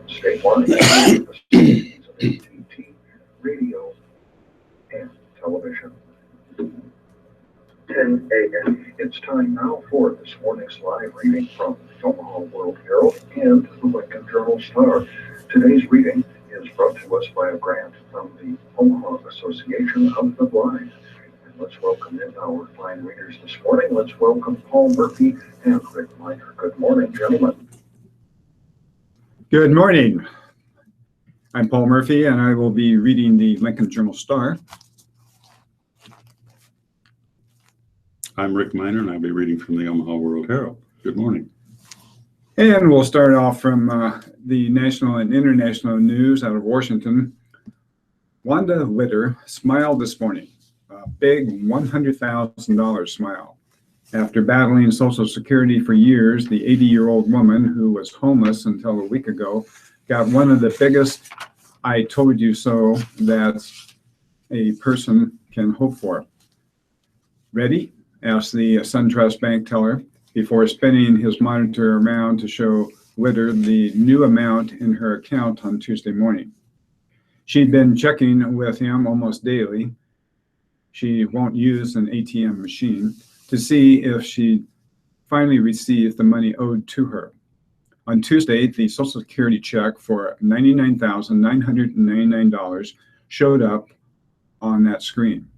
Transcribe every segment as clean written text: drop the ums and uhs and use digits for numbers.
statewide and the stations of AT&T radio and television. 10 a.m. It's time now for this morning's live reading from the Omaha World Herald and the Lincoln Journal-Star. Today's reading is brought to us by a grant from the Omaha Association of the Blind. And let's welcome in our fine readers this morning. Let's welcome Paul Murphy and Rick Miner. Good morning, gentlemen. Good morning. I'm Paul Murphy, and I will be reading the Lincoln Journal-Star. I'm Rick Miner, and I'll be reading from the Omaha World Herald. Good morning. And we'll start off from the national and international news out of Washington. Wanda Witter smiled this morning, a big $100,000 smile. After battling Social Security for years, the 80-year-old woman who was homeless until a week ago got one of the biggest "I told you so" that a person can hope for. Ready? Asked the SunTrust bank teller before spinning his monitor around to show Witter the new amount in her account on Tuesday morning. She'd been checking with him almost daily. She won't use an ATM machine to see if she finally received the money owed to her. On Tuesday, the Social Security check for $99,999 showed up on that screen.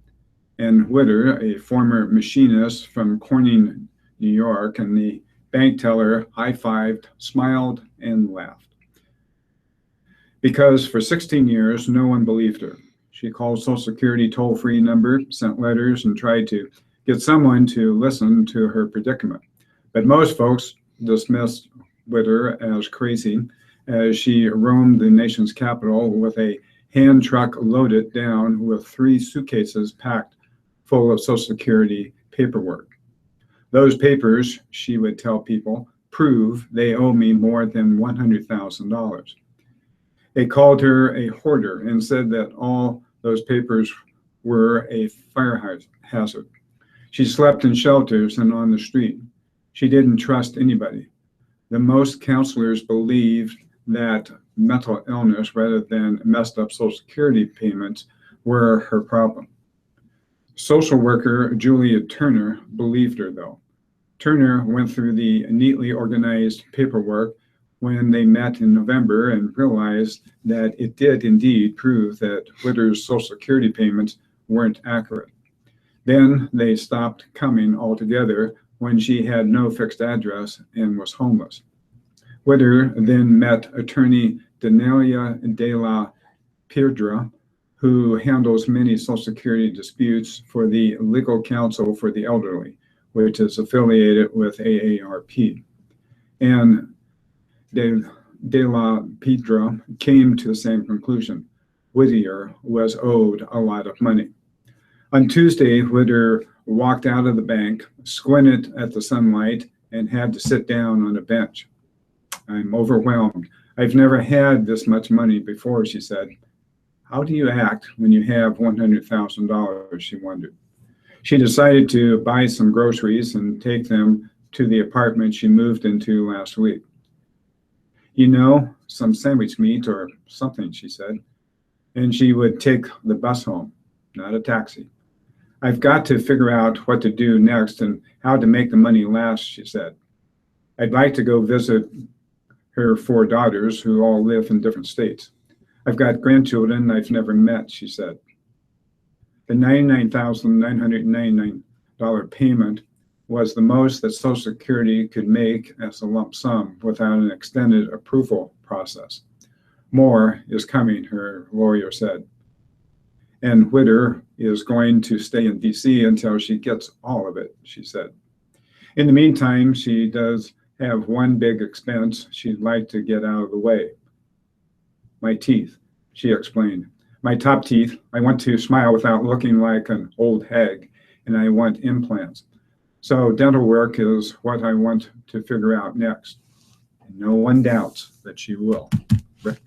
And Witter, a former machinist from Corning, New York, and the bank teller high-fived, smiled, and laughed. Because for 16 years, no one believed her. She called Social Security toll-free number, sent letters, and tried to get someone to listen to her predicament. But most folks dismissed Witter as crazy as she roamed the nation's capital with a hand truck loaded down with 3 suitcases packed full of Social Security paperwork. Those papers, she would tell people, prove they owe me more than $100,000. They called her a hoarder and said that all those papers were a fire hazard. She slept in shelters and on the street. She didn't trust anybody. The most counselors believed that mental illness rather than messed up Social Security payments were her problem. Social worker Julia Turner believed her, though. Turner went through the neatly organized paperwork when they met in November and realized that it did indeed prove that Witter's Social Security payments weren't accurate. Then they stopped coming altogether when she had no fixed address and was homeless. Witter then met attorney Danelia de la Piedra, who handles many Social Security disputes for the Legal Counsel for the Elderly, which is affiliated with AARP. And de la Piedra came to the same conclusion. Whittier was owed a lot of money. On Tuesday, Witter walked out of the bank, squinted at the sunlight, and had to sit down on a bench. "I'm overwhelmed. I've never had this much money before," she said. "How do you act when you have $100,000, she wondered. She decided to buy some groceries and take them to the apartment she moved into last week. "You know, some sandwich meat or something," she said, and she would take the bus home, not a taxi. "I've got to figure out what to do next and how to make the money last," she said. "I'd like to go visit her 4 daughters who all live in different states. I've got grandchildren I've never met," she said. The $99,999 payment was the most that Social Security could make as a lump sum without an extended approval process. "More is coming," her lawyer said. "And Witter is going to stay in D.C. until she gets all of it," she said. "In the meantime, she does have one big expense she'd like to get out of the way. My teeth," she explained. "My top teeth. I want to smile without looking like an old hag, and I want implants. So dental work is what I want to figure out next." And no one doubts that she will. Rick?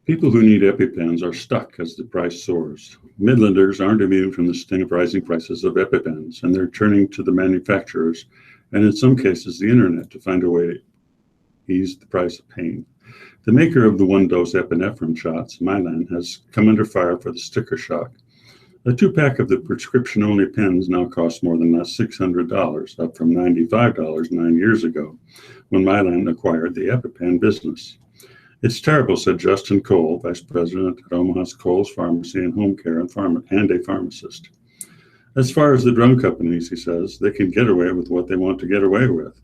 People who need EpiPens are stuck as the price soars. Midlanders aren't immune from the sting of rising prices of EpiPens, and they're turning to the manufacturers and in some cases the internet to find a way ease the price of pain. The maker of the one-dose epinephrine shots, Mylan, has come under fire for the sticker shock. A 2-pack of the prescription-only pens now costs more than $600, up from $95 9 years ago, when Mylan acquired the EpiPen business. It's terrible, said Justin Cole, vice president at Omaha's Kohl's Pharmacy and Home Care and a pharmacist. As far as the drug companies, he says, they can get away with what they want to get away with.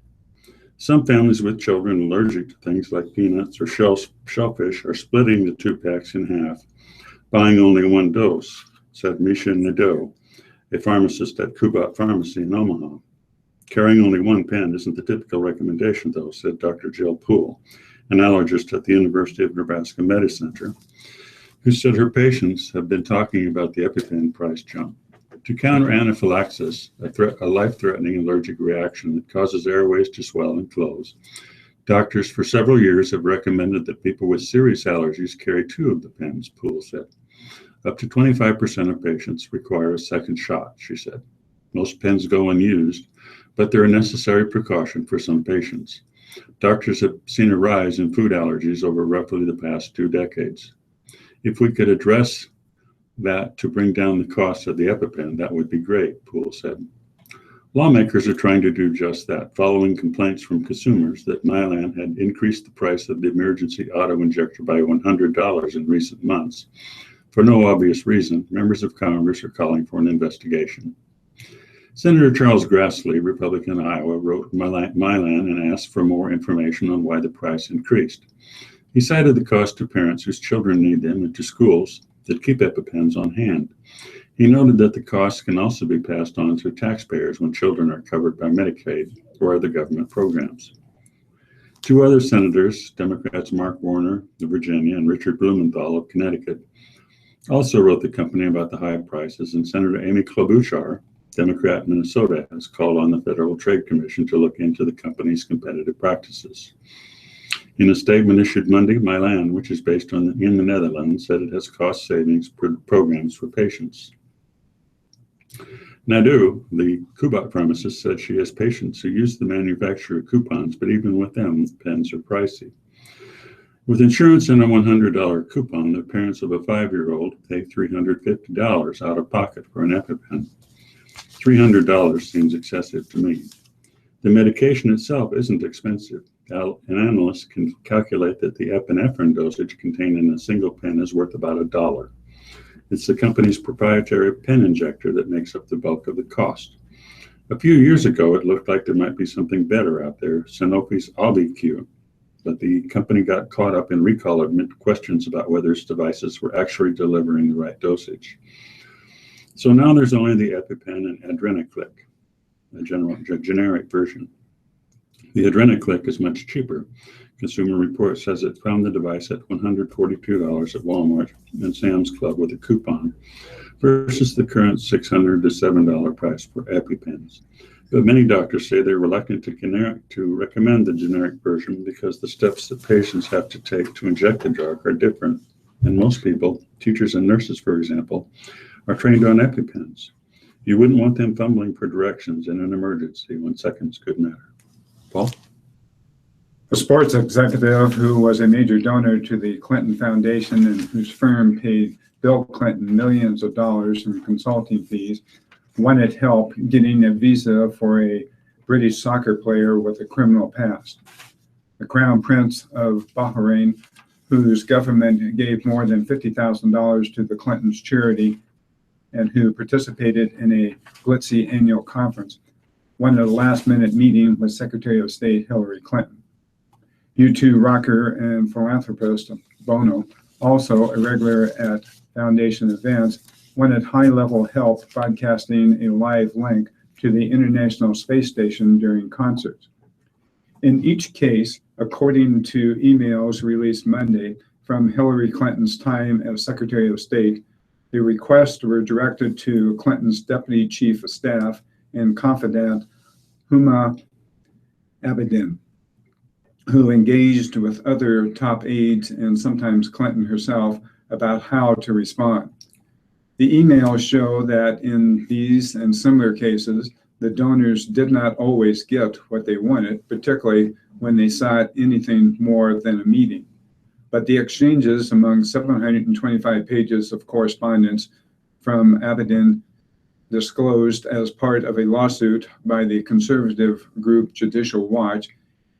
Some families with children allergic to things like peanuts or shellfish are splitting the 2-packs in half, buying only one dose, said Misha Nadeau, a pharmacist at Kubat Pharmacy in Omaha. Carrying only one pen isn't the typical recommendation, though, said Dr. Jill Poole, an allergist at the University of Nebraska Medical Center, who said her patients have been talking about the EpiPen price jump. To counter anaphylaxis, a life-threatening allergic reaction that causes airways to swell and close, doctors for several years have recommended that people with serious allergies carry 2 of the pens, Poole said. Up to 25% of patients require a second shot, she said. Most pens go unused, but they're a necessary precaution for some patients. Doctors have seen a rise in food allergies over roughly the past 2 decades. If we could address that to bring down the cost of the EpiPen, that would be great, Poole said. Lawmakers are trying to do just that, following complaints from consumers that Mylan had increased the price of the emergency auto-injector by $100 in recent months. For no obvious reason, members of Congress are calling for an investigation. Senator Charles Grassley, Republican of Iowa, wrote Mylan and asked for more information on why the price increased. He cited the cost to parents whose children need them and to schools that keep EpiPens on hand. He noted that the costs can also be passed on to taxpayers when children are covered by Medicaid or other government programs. 2 other senators, Democrats Mark Warner of Virginia and Richard Blumenthal of Connecticut, also wrote the company about the high prices, and Senator Amy Klobuchar, Democrat Minnesota, has called on the Federal Trade Commission to look into the company's competitive practices. In a statement issued Monday, Mylan, which is based in the Netherlands, said it has cost savings programs for patients. Nadeau, the Kubat pharmacist, said she has patients who use the manufacturer coupons, but even with them, pens are pricey. With insurance and a $100 coupon, the parents of a 5-year-old pay $350 out of pocket for an EpiPen. $300 seems excessive to me. The medication itself isn't expensive. An analyst can calculate that the epinephrine dosage contained in a single pen is worth about $1. It's the company's proprietary pen injector that makes up the bulk of the cost. A few years ago, it looked like there might be something better out there, Sanofi's Aubi-Q, but the company got caught up in recall amid questions about whether its devices were actually delivering the right dosage. So now there's only the EpiPen and Adrenaclick, a generic version. The Adrenaclick is much cheaper. Consumer Reports says it found the device at $142 at Walmart and Sam's Club with a coupon versus the current $600 to $7 price for EpiPens. But many doctors say they're reluctant to recommend the generic version because the steps that patients have to take to inject the drug are different. And most people, teachers and nurses, for example, are trained on EpiPens. You wouldn't want them fumbling for directions in an emergency when seconds could matter. Paul? A sports executive who was a major donor to the Clinton Foundation and whose firm paid Bill Clinton millions of dollars in consulting fees wanted help getting a visa for a British soccer player with a criminal past. The Crown Prince of Bahrain, whose government gave more than $50,000 to the Clintons' charity and who participated in a glitzy annual conference, wanted a last-minute meeting with Secretary of State Hillary Clinton. U2 rocker and philanthropist Bono, also a regular at Foundation events, wanted high-level help broadcasting a live link to the International Space Station during concerts. In each case, according to emails released Monday from Hillary Clinton's time as Secretary of State, the requests were directed to Clinton's Deputy Chief of Staff and confidant Huma Abedin, who engaged with other top aides and sometimes Clinton herself about how to respond. The emails show that in these and similar cases, the donors did not always get what they wanted, particularly when they sought anything more than a meeting. But the exchanges among 725 pages of correspondence from Avedon disclosed as part of a lawsuit by the conservative group Judicial Watch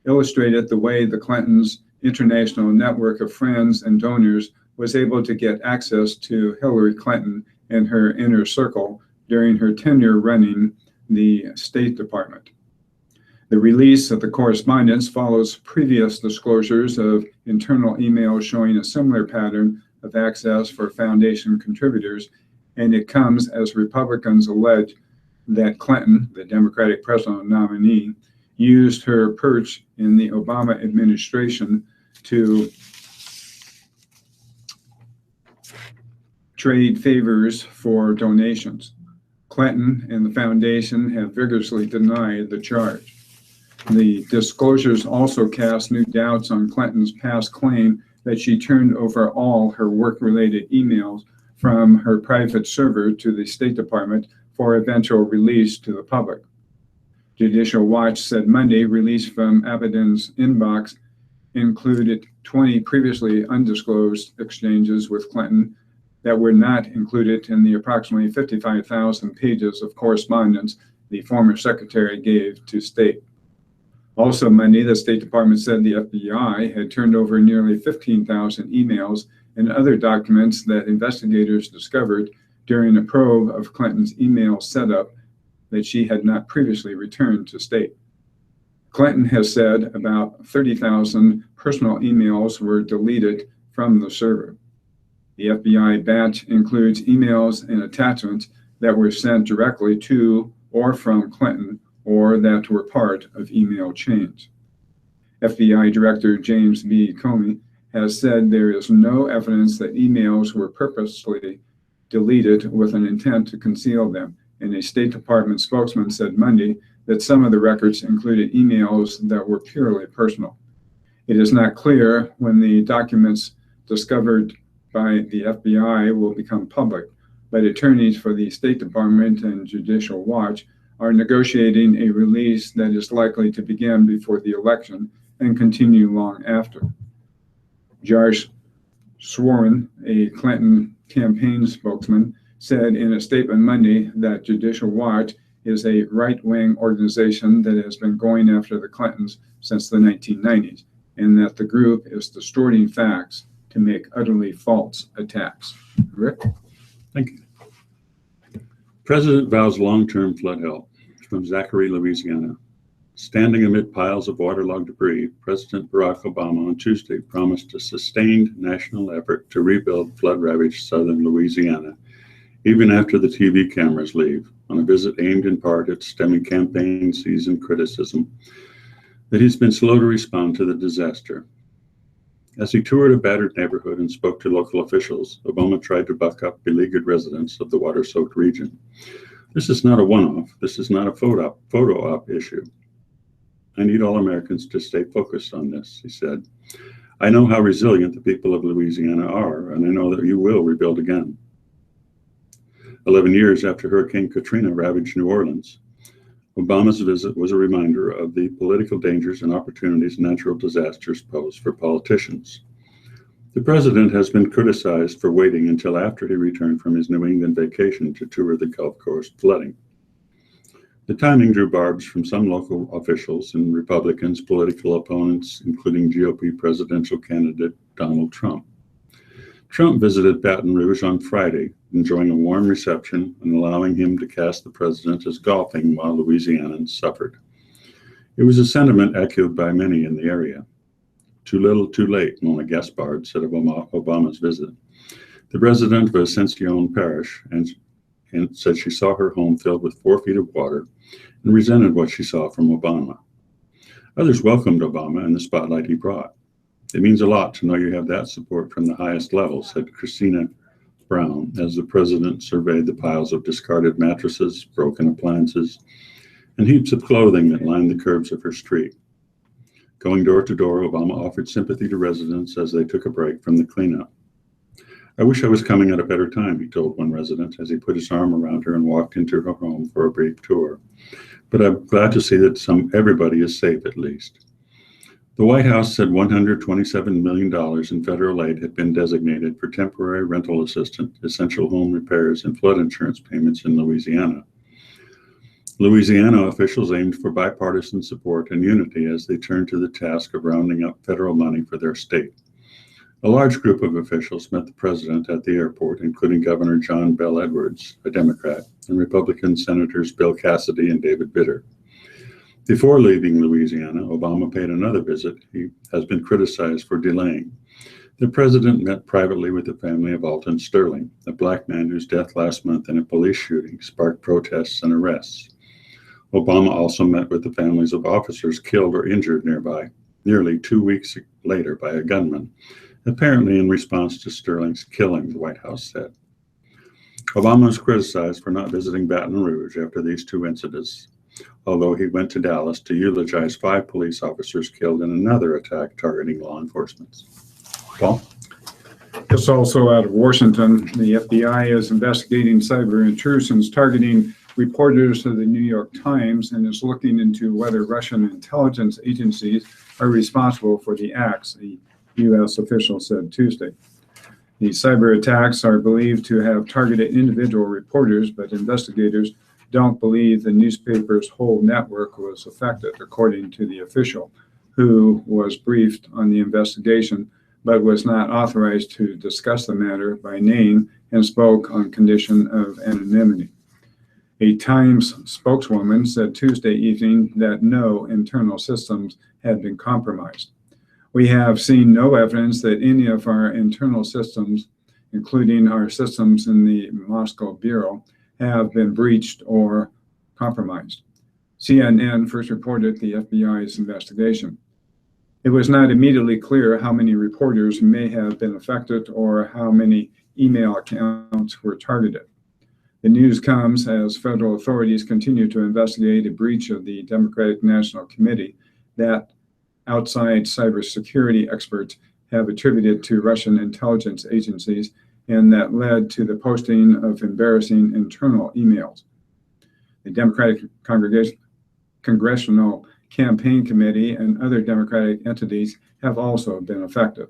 illustrated the way the Clintons' international network of friends and donors was able to get access to Hillary Clinton and her inner circle during her tenure running the State Department. The release of the correspondence follows previous disclosures of internal emails showing a similar pattern of access for foundation contributors, and it comes as Republicans allege that Clinton, the Democratic president nominee, used her perch in the Obama administration to trade favors for donations. Clinton and the foundation have vigorously denied the charge. The disclosures also cast new doubts on Clinton's past claim that she turned over all her work-related emails from her private server to the State Department for eventual release to the public. Judicial Watch said Monday release from Avedon's inbox included 20 previously undisclosed exchanges with Clinton that were not included in the approximately 55,000 pages of correspondence the former secretary gave to State. Also Monday, the State Department said the FBI had turned over nearly 15,000 emails and other documents that investigators discovered during a probe of Clinton's email setup that she had not previously returned to State. Clinton has said about 30,000 personal emails were deleted from the server. The FBI batch includes emails and attachments that were sent directly to or from Clinton or that were part of email chains. FBI Director James B. Comey has said there is no evidence that emails were purposely deleted with an intent to conceal them, and a State Department spokesman said Monday that some of the records included emails that were purely personal. It is not clear when the documents discovered by the FBI will become public, but attorneys for the State Department and Judicial Watch are negotiating a release that is likely to begin before the election and continue long after. Josh Swarn, a Clinton campaign spokesman, said in a statement Monday that Judicial Watch is a right-wing organization that has been going after the Clintons since the 1990s, and that the group is distorting facts to make utterly false attacks. Rick? Thank you. President vows long-term flood help. From Zachary, Louisiana. Standing amid piles of waterlogged debris, President Barack Obama on Tuesday promised a sustained national effort to rebuild flood-ravaged southern Louisiana, even after the TV cameras leave, on a visit aimed in part at stemming campaign season criticism that he's been slow to respond to the disaster. As he toured a battered neighborhood and spoke to local officials, Obama tried to buck up beleaguered residents of the water-soaked region. This is not a one-off. This is not a photo op issue. I need all Americans to stay focused on this, he said. I know how resilient the people of Louisiana are, and I know that you will rebuild again. 11 years after Hurricane Katrina ravaged New Orleans, Obama's visit was a reminder of the political dangers and opportunities natural disasters pose for politicians. The president has been criticized for waiting until after he returned from his New England vacation to tour the Gulf Coast flooding. The timing drew barbs from some local officials and Republicans' political opponents, including GOP presidential candidate Donald Trump. Trump visited Baton Rouge on Friday, enjoying a warm reception and allowing him to cast the president as golfing while Louisianans suffered. It was a sentiment echoed by many in the area. Too little, too late, Mona Gaspard said of Obama's visit. The resident of Ascension Parish and said she saw her home filled with 4 feet of water and resented what she saw from Obama. Others welcomed Obama and the spotlight he brought. It means a lot to know you have that support from the highest level, said Christina Brown, as the president surveyed the piles of discarded mattresses, broken appliances, and heaps of clothing that lined the curbs of her street. Going door to door, Obama offered sympathy to residents as they took a break from the cleanup. "I wish I was coming at a better time," he told one resident as he put his arm around her and walked into her home for a brief tour. "But I'm glad to see that everybody is safe at least." The White House said $127 million in federal aid had been designated for temporary rental assistance, essential home repairs, and flood insurance payments in Louisiana. Louisiana officials aimed for bipartisan support and unity as they turned to the task of rounding up federal money for their state. A large group of officials met the president at the airport, including Governor John Bel Edwards, a Democrat, and Republican Senators Bill Cassidy and David Vitter. Before leaving Louisiana, Obama paid another visit he has been criticized for delaying. The president met privately with the family of Alton Sterling, a black man whose death last month in a police shooting sparked protests and arrests. Obama also met with the families of officers killed or injured nearby, nearly 2 weeks later by a gunman, apparently in response to Sterling's killing, the White House said. Obama was criticized for not visiting Baton Rouge after these two incidents, although he went to Dallas to eulogize 5 police officers killed in another attack targeting law enforcement. Paul? It's also out of Washington. The FBI is investigating cyber intrusions targeting reporters of the New York Times and is looking into whether Russian intelligence agencies are responsible for the acts, the U.S. official said Tuesday. The cyber attacks are believed to have targeted individual reporters, but investigators don't believe the newspaper's whole network was affected, according to the official, who was briefed on the investigation but was not authorized to discuss the matter by name and spoke on condition of anonymity. A Times spokeswoman said Tuesday evening that no internal systems had been compromised. "We have seen no evidence that any of our internal systems, including our systems in the Moscow Bureau, have been breached or compromised." CNN first reported the FBI's investigation. It was not immediately clear how many reporters may have been affected or how many email accounts were targeted. The news comes as federal authorities continue to investigate a breach of the Democratic National Committee that outside cybersecurity experts have attributed to Russian intelligence agencies and that led to the posting of embarrassing internal emails. The Democratic Congressional Campaign Committee and other Democratic entities have also been affected.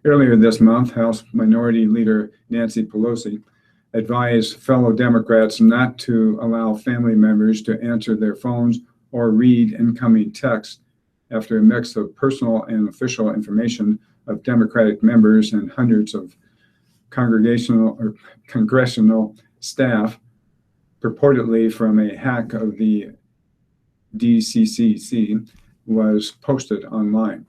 Earlier this month, House Minority Leader Nancy Pelosi advised fellow Democrats not to allow family members to answer their phones or read incoming texts after a mix of personal and official information of Democratic members and hundreds of congressional staff, purportedly from a hack of the DCCC, was posted online.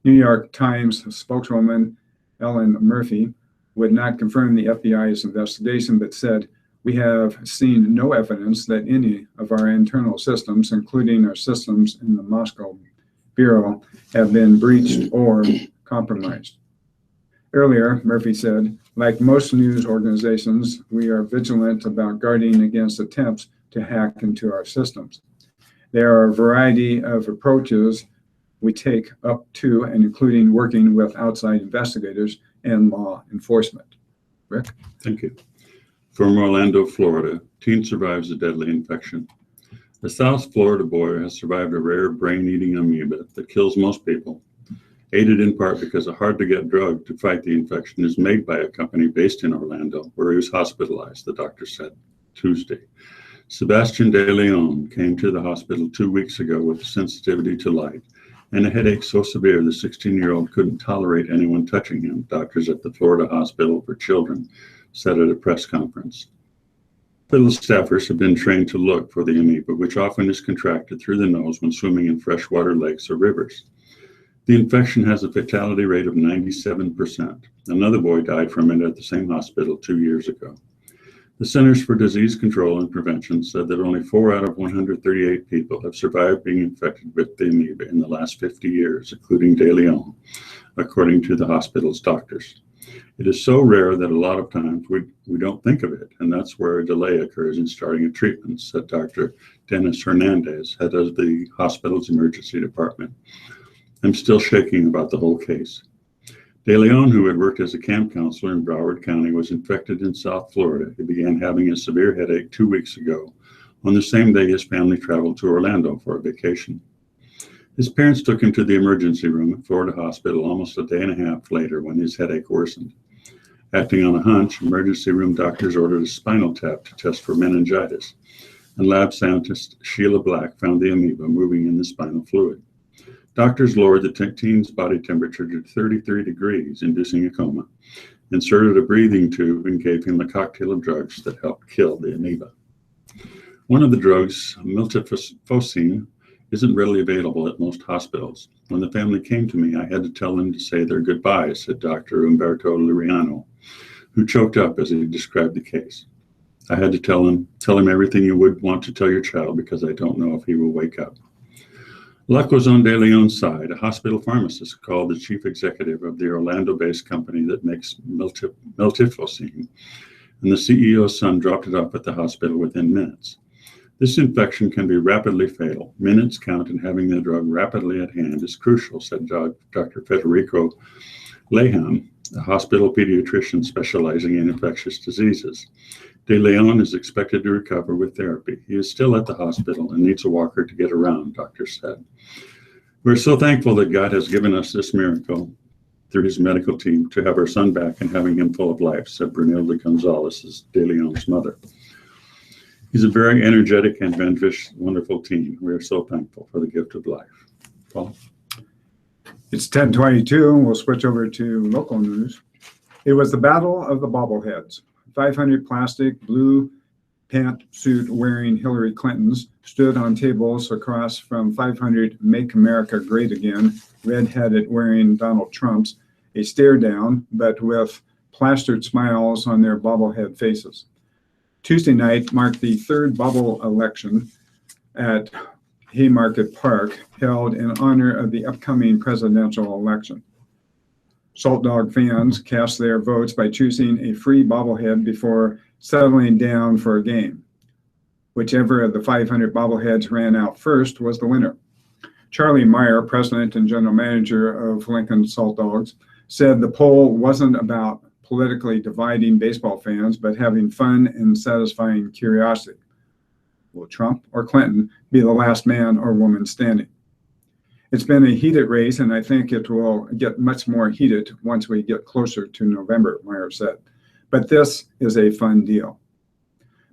New York Times spokeswoman Ellen Murphy would not confirm the FBI's investigation, but said, "We have seen no evidence that any of our internal systems, including our systems in the Moscow Bureau, have been breached or compromised." Earlier, Murphy said, "Like most news organizations, we are vigilant about guarding against attempts to hack into our systems. There are a variety of approaches we take up to and including working with outside investigators and law enforcement." Rick? Thank you. From Orlando, Florida, teen survives a deadly infection. A South Florida boy has survived a rare brain-eating amoeba that kills most people, aided in part because a hard-to-get drug to fight the infection is made by a company based in Orlando, where he was hospitalized, the doctor said Tuesday. Sebastian De Leon came to the hospital 2 weeks ago with sensitivity to light and a headache so severe the 16-year-old couldn't tolerate anyone touching him, doctors at the Florida Hospital for Children said at a press conference. Hospital staffers have been trained to look for the amoeba, which often is contracted through the nose when swimming in freshwater lakes or rivers. The infection has a fatality rate of 97%. Another boy died from it at the same hospital 2 years ago. The Centers for Disease Control and Prevention said that only 4 out of 138 people have survived being infected with the amoeba in the last 50 years, including De Leon, according to the hospital's doctors. It is so rare that a lot of times we don't think of it, and that's where a delay occurs in starting a treatment, said Dr. Dennis Hernandez, head of the hospital's emergency department. "I'm still shaking about the whole case." De Leon, who had worked as a camp counselor in Broward County, was infected in South Florida. He began having a severe headache 2 weeks ago. On the same day, his family traveled to Orlando for a vacation. His parents took him to the emergency room at Florida Hospital almost a day and a half later when his headache worsened. Acting on a hunch, emergency room doctors ordered a spinal tap to test for meningitis, and lab scientist Sheila Black found the amoeba moving in the spinal fluid. Doctors lowered the teen's body temperature to 33 degrees, inducing a coma, inserted a breathing tube, and gave him a cocktail of drugs that helped kill the amoeba. One of the drugs, miltefosine, isn't readily available at most hospitals. When the family came to me, I had to tell them to say their goodbyes, said Dr. Umberto Liriano, who choked up as he described the case. I had to tell him everything you would want to tell your child because I don't know if he will wake up. Luck was on De Leon's side. A hospital pharmacist called the chief executive of the Orlando-based company that makes miltefosine, and the CEO's son dropped it off at the hospital within minutes. This infection can be rapidly fatal. Minutes count, and having the drug rapidly at hand is crucial, said Dr. Federico Leham, a hospital pediatrician specializing in infectious diseases. De Leon is expected to recover with therapy. He is still at the hospital and needs a walker to get around, doctors said. We're so thankful that God has given us this miracle through his medical team to have our son back and having him full of life, said Brunilda Gonzalez, De Leon's mother. He's a very energetic and ambitious, wonderful team. We are so thankful for the gift of life. Paul? It's 10:22, and we'll switch over to local news. It was the Battle of the Bobbleheads. 500 plastic blue pantsuit wearing Hillary Clintons stood on tables across from 500 Make America Great Again red-headed wearing Donald Trumps, a stare down, but with plastered smiles on their bobblehead faces. Tuesday night marked the third bubble election at Haymarket Park, held in honor of the upcoming presidential election. Salt Dog fans cast their votes by choosing a free bobblehead before settling down for a game. Whichever of the 500 bobbleheads ran out first was the winner. Charlie Meyer, president and general manager of Lincoln Salt Dogs, said the poll wasn't about politically dividing baseball fans, but having fun and satisfying curiosity. Will Trump or Clinton be the last man or woman standing? It's been a heated race, and I think it will get much more heated once we get closer to November, Meyer said. But this is a fun deal.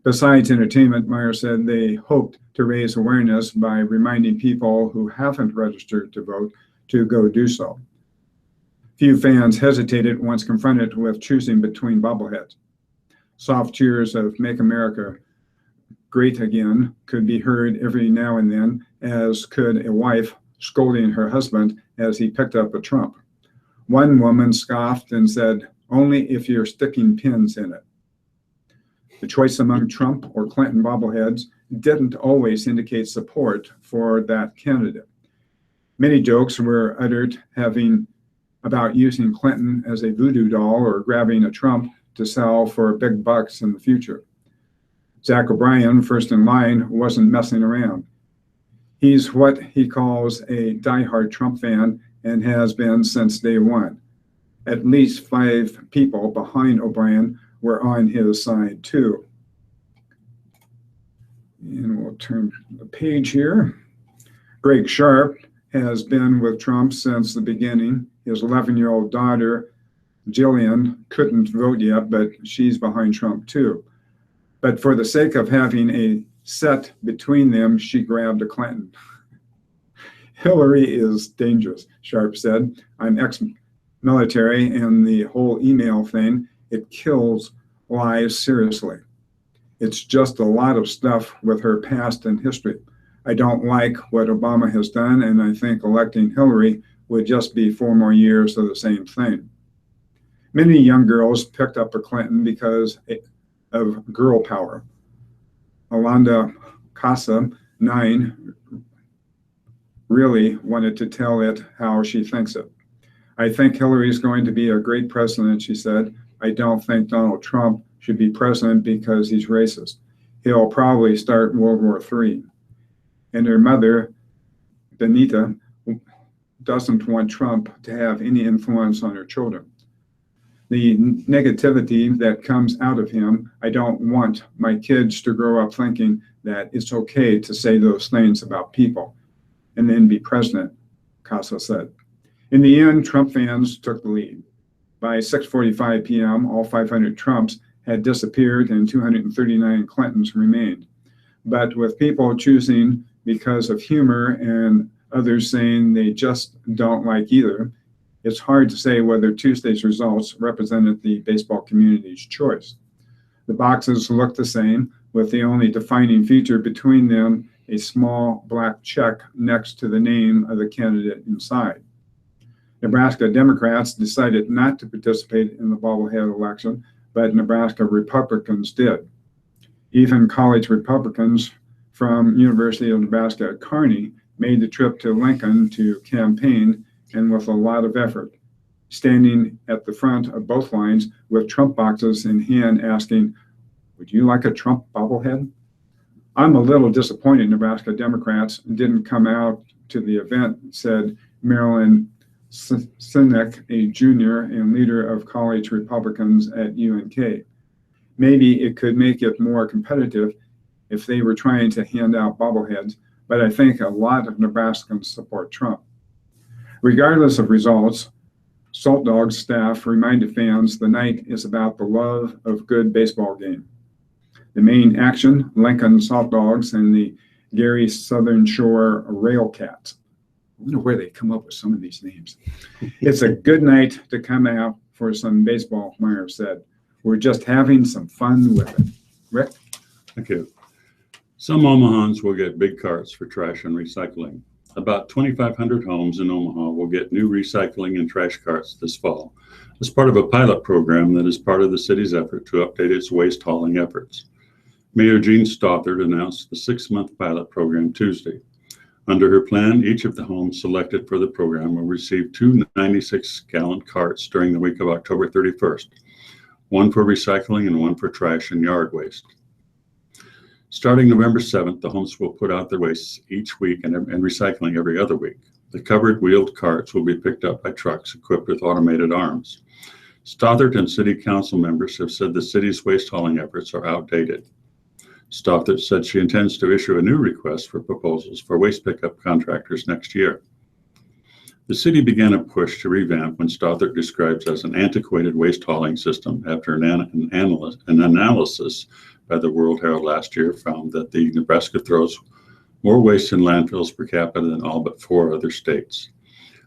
Besides entertainment, Meyer said they hoped to raise awareness by reminding people who haven't registered to vote to go do so. Few fans hesitated once confronted with choosing between bobbleheads. Soft cheers of Make America Great Again could be heard every now and then, as could a wife scolding her husband as he picked up a Trump. One woman scoffed and said, "Only if you're sticking pins in it." The choice among Trump or Clinton bobbleheads didn't always indicate support for that candidate. Many jokes were uttered about using Clinton as a voodoo doll or grabbing a Trump to sell for big bucks in the future. Zach O'Brien, first in line, wasn't messing around. He's what he calls a diehard Trump fan and has been since day one. At least 5 people behind O'Brien were on his side too. And we'll turn the page here. Greg Sharp has been with Trump since the beginning. His 11-year-old daughter, Jillian, couldn't vote yet, but she's behind Trump too. But for the sake of having a set between them, she grabbed a Clinton. Hillary is dangerous, Sharp said. I'm ex-military, and the whole email thing, it kills lives seriously. It's just a lot of stuff with her past and history. I don't like what Obama has done, and I think electing Hillary would just be 4 more years of the same thing. Many young girls picked up a Clinton because of girl power. Alanda Casa, 9, really wanted to tell it how she thinks it. I think Hillary is going to be a great president, she said. I don't think Donald Trump should be president because he's racist. He'll probably start World War III. And her mother, Benita, doesn't want Trump to have any influence on her children. The negativity that comes out of him, I don't want my kids to grow up thinking that it's okay to say those things about people and then be president, Casa said. In the end, Trump fans took the lead. By 6:45 p.m., all 500 Trumps had disappeared and 239 Clintons remained. But with people choosing because of humor and others saying they just don't like either, it's hard to say whether Tuesday's results represented the baseball community's choice. The boxes look the same, with the only defining feature between them a small black check next to the name of the candidate inside. Nebraska Democrats decided not to participate in the bobblehead election, but Nebraska Republicans did. Even college Republicans from University of Nebraska at Kearney made the trip to Lincoln to campaign, and with a lot of effort, standing at the front of both lines with Trump boxes in hand asking, "Would you like a Trump bobblehead?" I'm a little disappointed Nebraska Democrats didn't come out to the event, said Marilyn Sinek, a junior and leader of college Republicans at UNK. Maybe it could make it more competitive if they were trying to hand out bobbleheads, but I think a lot of Nebraskans support Trump. Regardless of results, Salt Dogs staff reminded fans the night is about the love of good baseball game. The main action, Lincoln Salt Dogs and the Gary Southern Shore Rail Cats. I wonder where they come up with some of these names. It's a good night to come out for some baseball, Meyer said. We're just having some fun with it. Rick? Thank you. Some Omahans will get big carts for trash and recycling. About 2,500 homes in Omaha will get new recycling and trash carts this fall as part of a pilot program that is part of the city's effort to update its waste hauling efforts. Mayor Jean Stothert announced the 6-month pilot program Tuesday. Under her plan, each of the homes selected for the program will receive 2 96-gallon carts during the week of October 31st, one for recycling and one for trash and yard waste. Starting November 7th, the homes will put out their waste each week and recycling every other week. The covered wheeled carts will be picked up by trucks equipped with automated arms. Stothert and city council members have said the city's waste hauling efforts are outdated. Stothert said she intends to issue a new request for proposals for waste pickup contractors next year. The city began a push to revamp when Stothert describes as an antiquated waste hauling system after an analysis by the World Herald last year found that the Nebraska throws more waste in landfills per capita than all but 4 other states.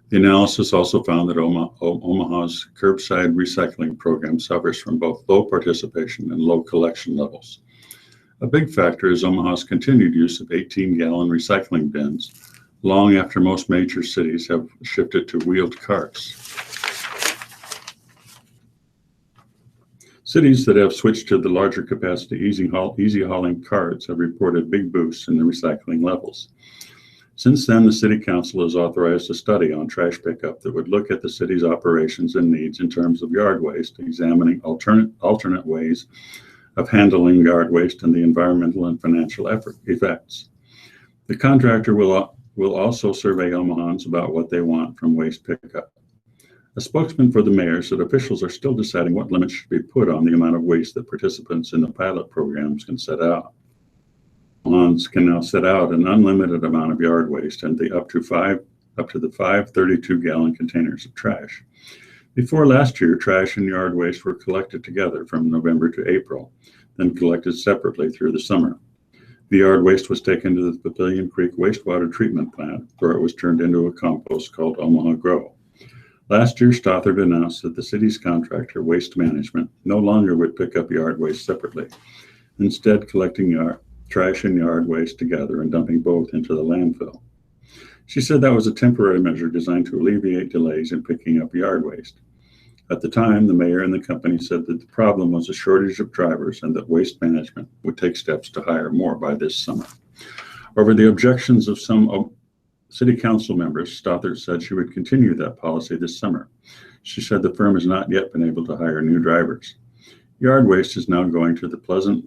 The analysis also found that Omaha's curbside recycling program suffers from both low participation and low collection levels. A big factor is Omaha's continued use of 18-gallon recycling bins, long after most major cities have shifted to wheeled carts. Cities that have switched to the larger capacity easy hauling carts have reported big boosts in the recycling levels. Since then, the City Council has authorized a study on trash pickup that would look at the city's operations and needs in terms of yard waste, examining alternate ways of handling yard waste and the environmental and financial effects. The contractor will also survey Omahans about what they want from waste pickup. A spokesman for the mayor said officials are still deciding what limits should be put on the amount of waste that participants in the pilot programs can set out. Omahans can now set out an unlimited amount of yard waste and up to the 5 32-gallon containers of trash. Before last year, trash and yard waste were collected together from November to April, then collected separately through the summer. The yard waste was taken to the Papillion Creek wastewater treatment plant, where it was turned into a compost called Omaha Grow. Last year, Stothert announced that the city's contractor, Waste Management, no longer would pick up yard waste separately, instead collecting trash and yard waste together and dumping both into the landfill. She said that was a temporary measure designed to alleviate delays in picking up yard waste. At the time, the mayor and the company said that the problem was a shortage of drivers and that Waste Management would take steps to hire more by this summer. Over the objections of some city council members, Stothert said she would continue that policy this summer. She said the firm has not yet been able to hire new drivers. Yard waste is now going to the Pleasant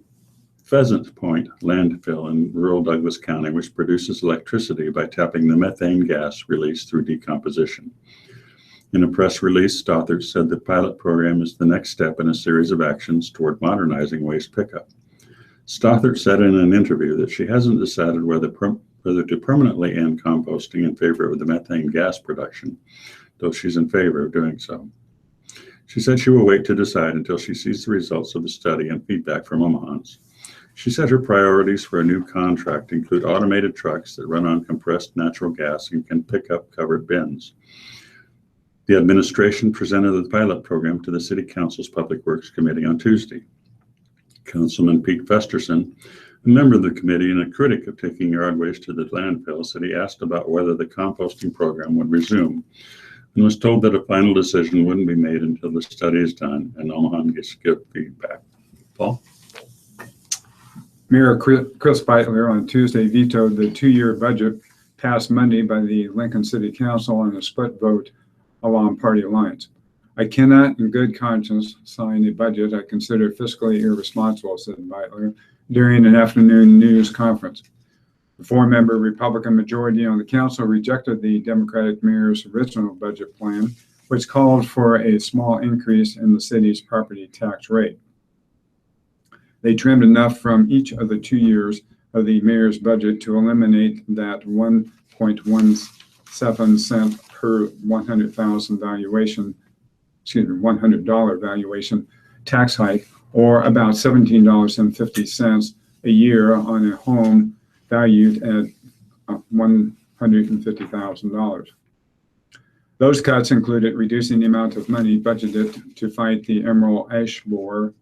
Pheasant Point landfill in rural Douglas County, which produces electricity by tapping the methane gas released through decomposition. In a press release, Stothert said the pilot program is the next step in a series of actions toward modernizing waste pickup. Stothert said in an interview that she hasn't decided whether to permanently end composting in favor of the methane gas production, though she's in favor of doing so. She said she will wait to decide until she sees the results of the study and feedback from Omahans. She said her priorities for a new contract include automated trucks that run on compressed natural gas and can pick up covered bins. The administration presented the pilot program to the City Council's Public Works Committee on Tuesday. Councilman Pete Festerson, a member of the committee and a critic of taking yard waste to the landfill, said he asked about whether the composting program would resume and was told that a final decision wouldn't be made until the study is done and Omaha gets good feedback. Paul? Mayor Chris Beitler on Tuesday vetoed the two-year budget passed Monday by the Lincoln City Council on a split vote along party lines. I cannot in good conscience sign a budget I consider fiscally irresponsible, said Beitler during an afternoon news conference. The four-member Republican majority on the council rejected the Democratic mayor's original budget plan, which called for a small increase in the city's property tax rate. They trimmed enough from each of the 2 years of the mayor's budget to eliminate that 1.17 cent per $100,000 valuation tax hike, or about $17.50 a year on a home valued at $150,000. Those cuts included reducing the amount of money budgeted to fight the emerald ash borer,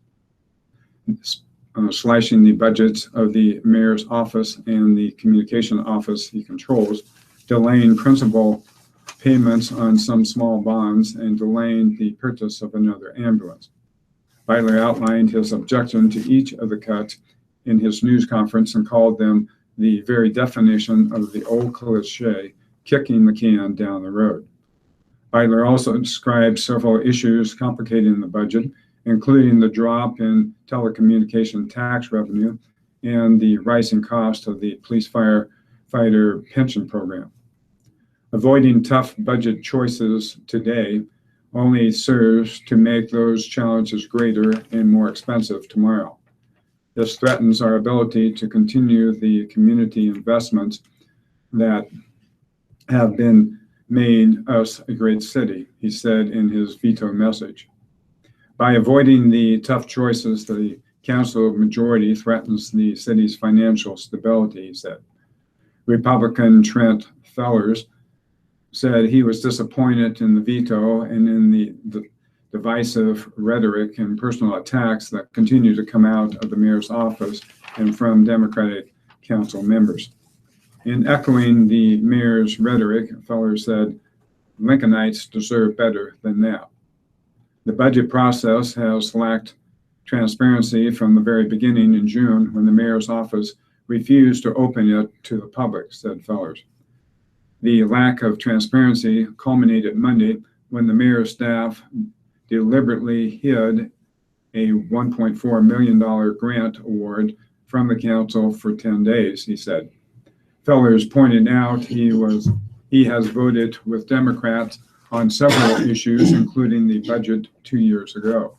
slashing the budgets of the mayor's office and the communication office he controls, delaying principal payments on some small bonds, and delaying the purchase of another ambulance. Beitler outlined his objection to each of the cuts in his news conference and called them the very definition of the old cliche, kicking the can down the road. Beitler also described several issues complicating the budget, including the drop in telecommunication tax revenue and the rising cost of the police firefighter pension program. Avoiding tough budget choices today only serves to make those challenges greater and more expensive tomorrow. This threatens our ability to continue the community investments that have been made us a great city, he said in his veto message. By avoiding the tough choices, the council majority threatens the city's financial stability, he said. Republican Trent Fellers said he was disappointed in the veto and in the divisive rhetoric and personal attacks that continue to come out of the mayor's office and from Democratic council members. In echoing the mayor's rhetoric, Fellers said, Lincolnites deserve better than that. The budget process has lacked transparency from the very beginning in June when the mayor's office refused to open it to the public, said Fellers. The lack of transparency culminated Monday when the mayor's staff deliberately hid a $1.4 million grant award from the council for 10 days, he said. Fellers pointed out he has voted with Democrats on several issues, including the budget 2 years ago.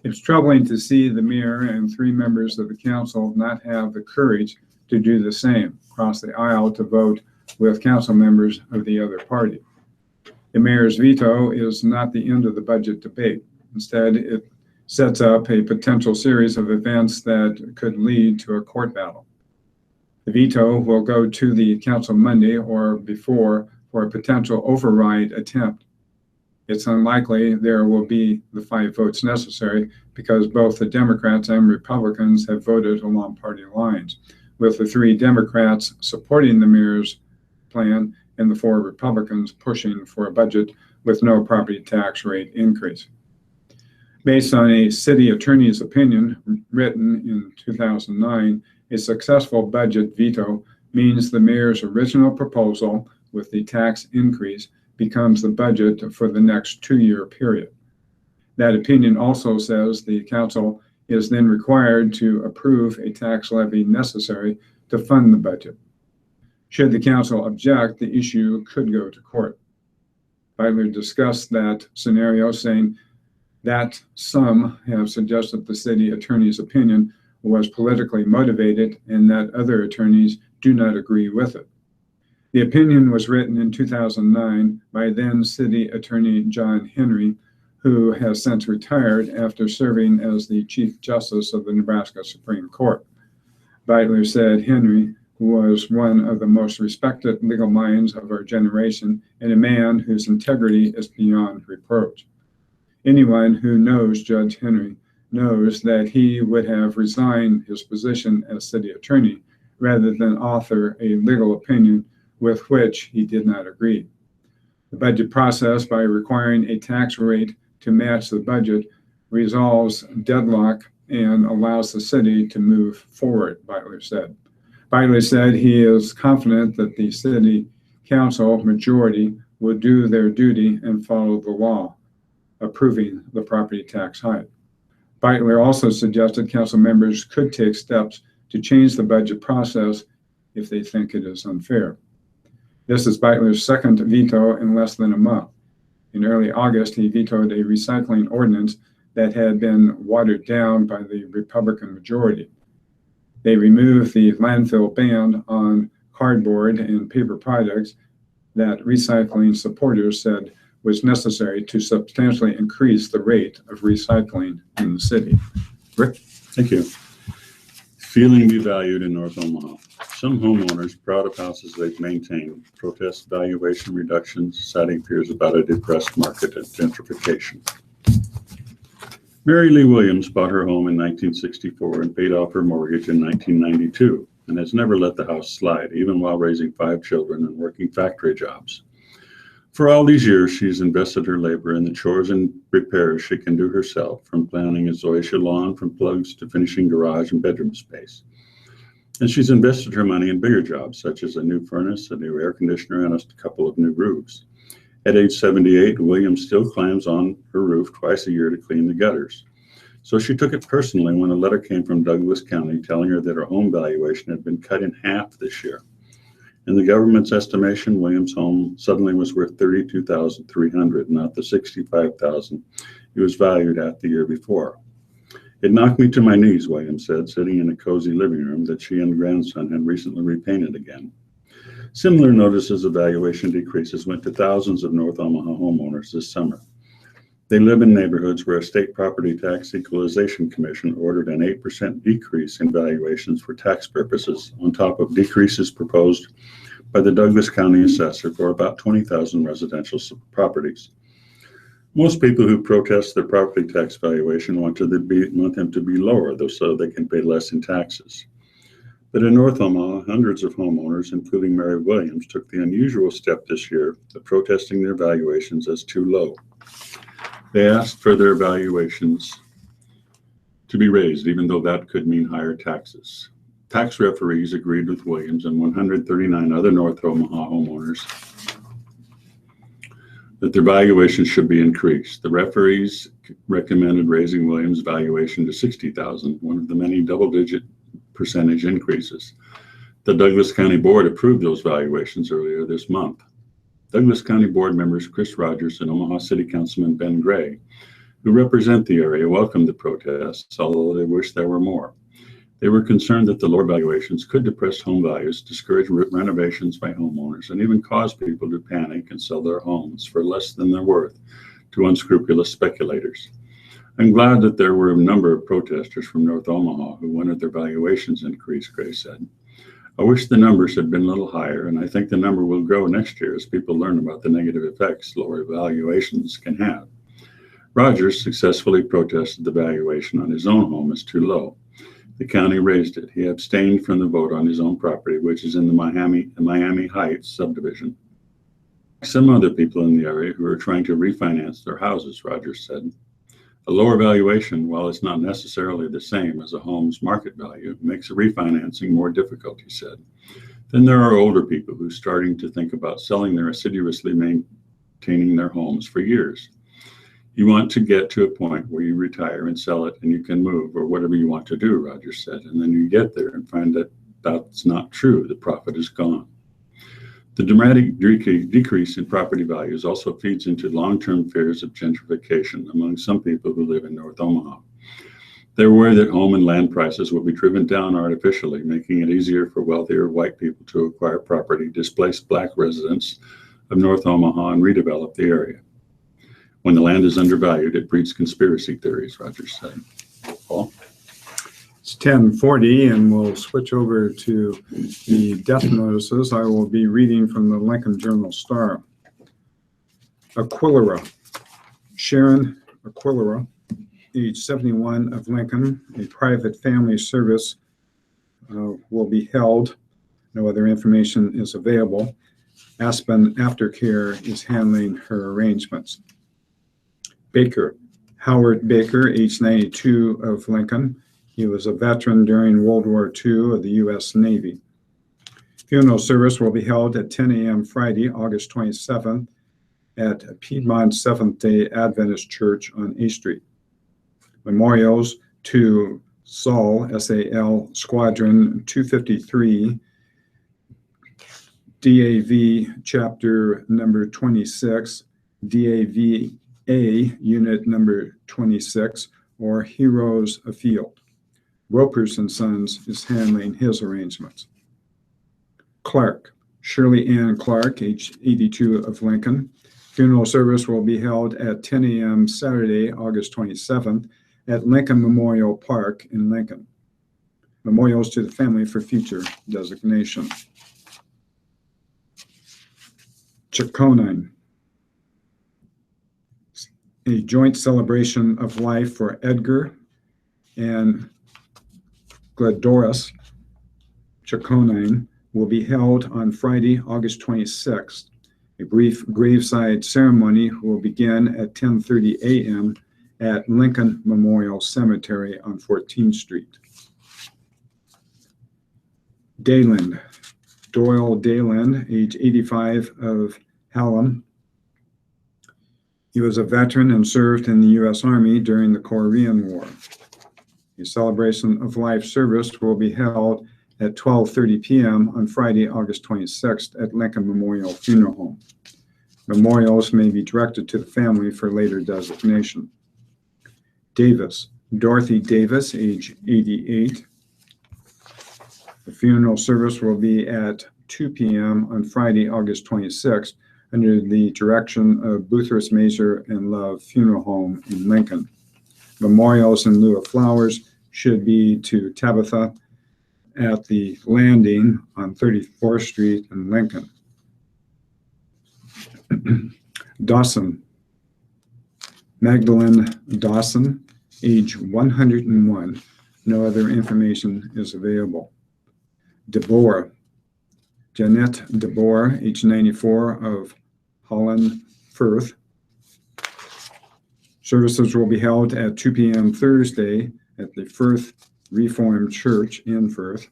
It's troubling to see the mayor and three members of the council not have the courage to do the same, cross the aisle to vote with council members of the other party. The mayor's veto is not the end of the budget debate. Instead, it sets up a potential series of events that could lead to a court battle. The veto will go to the council Monday or before for a potential override attempt. It's unlikely there will be the 5 votes necessary because both the Democrats and Republicans have voted along party lines, with the 3 Democrats supporting the mayor's plan and the 4 Republicans pushing for a budget with no property tax rate increase. Based on a city attorney's opinion written in 2009, a successful budget veto means the mayor's original proposal with the tax increase becomes the budget for the next 2-year period. That opinion also says the council is then required to approve a tax levy necessary to fund the budget. Should the council object, the issue could go to court. Beitler discussed that scenario, saying that some have suggested the city attorney's opinion was politically motivated and that other attorneys do not agree with it. The opinion was written in 2009 by then City Attorney John Henry, who has since retired after serving as the Chief Justice of the Nebraska Supreme Court. Beitler said Henry was one of the most respected legal minds of our generation and a man whose integrity is beyond reproach. Anyone who knows Judge Henry knows that he would have resigned his position as city attorney rather than author a legal opinion with which he did not agree. The budget process, by requiring a tax rate to match the budget, resolves deadlock and allows the city to move forward, Beitler said. Beitler said he is confident that the city council majority will do their duty and follow the law, approving the property tax hike. Beitler also suggested council members could take steps to change the budget process if they think it is unfair. This is Beitler's second veto in less than a month. In early August, he vetoed a recycling ordinance that had been watered down by the Republican majority. They removed the landfill ban on cardboard and paper products that recycling supporters said was necessary to substantially increase the rate of recycling in the city. Rick? Thank you. Feeling devalued in North Omaha. Some homeowners, proud of houses they've maintained, protest valuation reductions, citing fears about a depressed market and gentrification. Mary Lee Williams bought her home in 1964 and paid off her mortgage in 1992 and has never let the house slide, even while raising 5 children and working factory jobs. For all these years, she's invested her labor in the chores and repairs she can do herself, from planting a zoysia lawn from plugs to finishing garage and bedroom space. And she's invested her money in bigger jobs, such as a new furnace, a new air conditioner, and a couple of new roofs. At age 78, Williams still climbs on her roof twice a year to clean the gutters. So she took it personally when a letter came from Douglas County telling her that her home valuation had been cut in half this year. In the government's estimation, Williams' home suddenly was worth $32,300, not the $65,000 it was valued at the year before. It knocked me to my knees, Williams said, sitting in a cozy living room that she and grandson had recently repainted again. Similar notices of valuation decreases went to thousands of North Omaha homeowners this summer. They live in neighborhoods where a state property tax equalization commission ordered an 8% decrease in valuations for tax purposes, on top of decreases proposed by the Douglas County assessor for about 20,000 residential properties. Most people who protest their property tax valuation want them to be lower, though, so they can pay less in taxes. But in North Omaha, hundreds of homeowners, including Mary Williams, took the unusual step this year of protesting their valuations as too low. They asked for their valuations to be raised, even though that could mean higher taxes. Tax referees agreed with Williams and 139 other North Omaha homeowners that their valuations should be increased. The referees recommended raising Williams' valuation to $60,000, one of the many double-digit percentage increases. The Douglas County Board approved those valuations earlier this month. Douglas County Board members Chris Rogers and Omaha City Councilman Ben Gray, who represent the area, welcomed the protests, although they wish there were more. They were concerned that the lower valuations could depress home values, discourage renovations by homeowners, and even cause people to panic and sell their homes for less than they're worth to unscrupulous speculators. I'm glad that there were a number of protesters from North Omaha who wanted their valuations increased, Gray said. I wish the numbers had been a little higher, and I think the number will grow next year as people learn about the negative effects lower valuations can have. Rogers successfully protested the valuation on his own home as too low. The county raised it. He abstained from the vote on his own property, which is in the Miami Heights subdivision. Some other people in the area who are trying to refinance their houses, Rogers said. A lower valuation, while it's not necessarily the same as a home's market value, makes refinancing more difficult, he said. Then there are older people who are starting to think about selling their assiduously maintaining their homes for years. You want to get to a point where you retire and sell it and you can move or whatever you want to do, Rogers said. And then you get there and find that that's not true. The profit is gone. The dramatic decrease in property values also feeds into long-term fears of gentrification among some people who live in North Omaha. They're aware that home and land prices will be driven down artificially, making it easier for wealthier white people to acquire property, displace black residents of North Omaha, and redevelop the area. When the land is undervalued, it breeds conspiracy theories, Rogers said. Paul? It's 10:40, and we'll switch over to the death notices. I will be reading from the Lincoln Journal-Star. Aquilera, Sharon Aquilera, age 71, of Lincoln, a private family service will be held. No other information is available. Aspen Aftercare is handling her arrangements. Baker, Howard Baker, age 92, of Lincoln. He was a veteran during World War II of the U.S. Navy. Funeral service will be held at 10 a.m. Friday, August 27th at Piedmont Seventh-day Adventist Church on A Street. Memorials to Saul, S-A-L, Squadron 253, DAV Chapter number 26, DAVA Unit number 26, or Heroes Afield. Ropers and Sons is handling his arrangements. Clark, Shirley Ann Clark, age 82, of Lincoln. Funeral service will be held at 10 a.m. Saturday, August 27th at Lincoln Memorial Park in Lincoln. Memorials to the family for future designation. Chaconine, a joint celebration of life for Edgar and Gladdoris Chaconine will be held on Friday, August 26th. A brief graveside ceremony will begin at 10:30 a.m. at Lincoln Memorial Cemetery on 14th Street. Dayland, Doyle Dayland, age 85, of Hallam. He was a veteran and served in the U.S. Army during the Korean War. A celebration of life service will be held at 12:30 p.m. on Friday, August 26th at Lincoln Memorial Funeral Home. Memorials may be directed to the family for later designation. Davis, Dorothy Davis, age 88. The funeral service will be at 2 p.m. on Friday, August 26th, under the direction of Boothurst Mazer and Love Funeral Home in Lincoln. Memorials in lieu of flowers should be to Tabitha at the Landing on 34th Street in Lincoln. Dawson, Magdalene Dawson, age 101. No other information is available. DeBoer, Jeanette DeBoer, age 94, of Holland Firth. Services will be held at 2 p.m. Thursday at the Firth Reformed Church in Firth.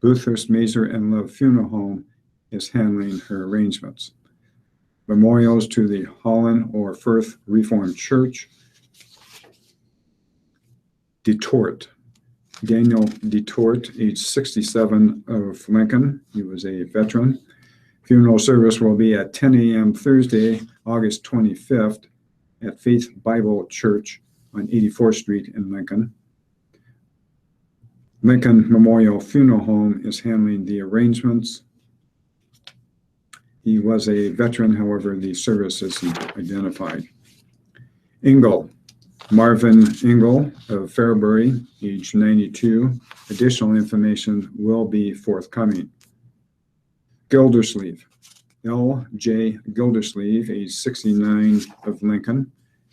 Boothurst Mazer and Love Funeral Home is handling her arrangements. Memorials to the Holland or Firth Reformed Church. DeTort, Daniel DeTort, age 67, of Lincoln. He was a veteran. Funeral service will be at 10 a.m. Thursday, August 25th at Faith Bible Church on 84th Street in Lincoln. Lincoln Memorial Funeral Home is handling the arrangements. He was a veteran, however, the service isn't identified. Ingle, Marvin Ingle of Fairbury, age 92. Additional information will be forthcoming. Gildersleeve, L.J. Gildersleeve, age 69, of Lincoln.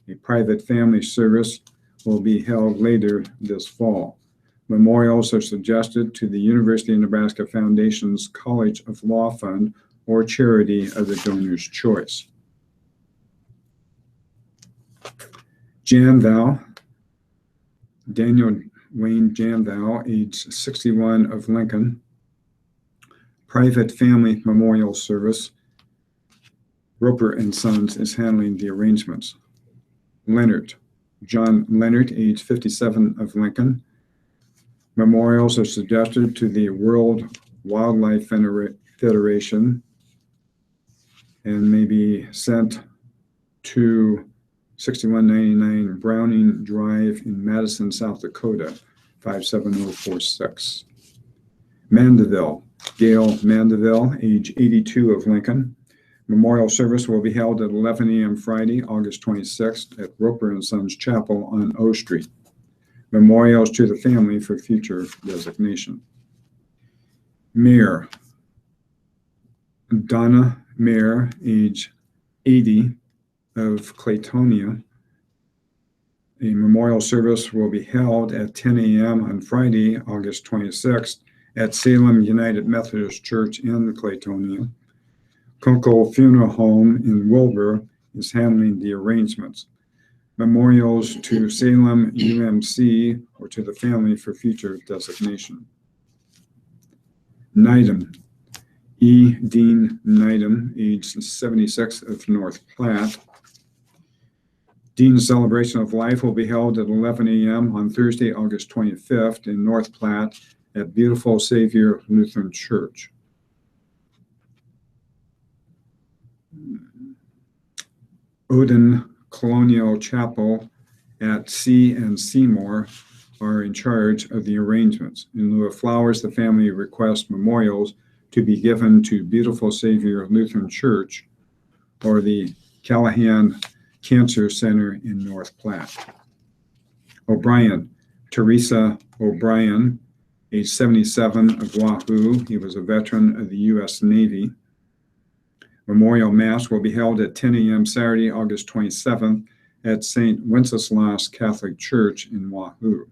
A private family service will be held later this fall. Memorials are suggested to the University of Nebraska Foundation's College of Law Fund or charity of the donor's choice. Janvow, Daniel Wayne Janvow, age 61, of Lincoln. Private family memorial service. Roper and Sons is handling the arrangements. Leonard. John Leonard, age 57, of Lincoln. Memorials are suggested to the World Wildlife Federation and may be sent to 6199 Browning Drive in Madison, South Dakota, 57046. Mandeville. Gail Mandeville, age 82, of Lincoln. Memorial service will be held at 11 a.m. Friday, August 26th at Roper and Sons Chapel on O Street. Memorials to the family for future designation. Mayor. Donna Mayer, age 80, of Claytonia. A memorial service will be held at 10 a.m. on Friday, August 26th at Salem United Methodist Church in Claytonia. Kunkel Funeral Home in Wilbur is handling the arrangements. Memorials to Salem UMC or to the family for future designation. Needham. E. Dean Needham, age 76, of North Platte. Dean's celebration of life will be held at 11 a.m. on Thursday, August 25th in North Platte at Beautiful Savior Lutheran Church. Odin Colonial Chapel at C and Seymour are in charge of the arrangements. In lieu of flowers, the family requests memorials to be given to Beautiful Savior Lutheran Church or the Callahan Cancer Center in North Platte. O'Brien. Teresa O'Brien, age 77, of Wahoo. He was a veteran of the U.S. Navy. Memorial Mass will be held at 10 a.m. Saturday, August 27th at St. Wenceslas Catholic Church in Wahoo.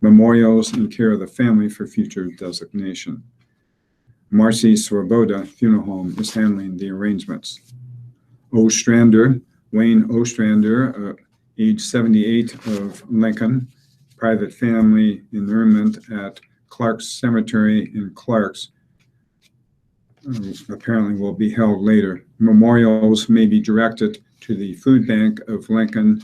Memorials in care of the family for future designation. Marcy Swoboda Funeral Home is handling the arrangements. Ostrander, Wayne Ostrander, age 78, of Lincoln. Private family interment at Clark's Cemetery in Clark's apparently will be held later. Memorials may be directed to the Food Bank of Lincoln.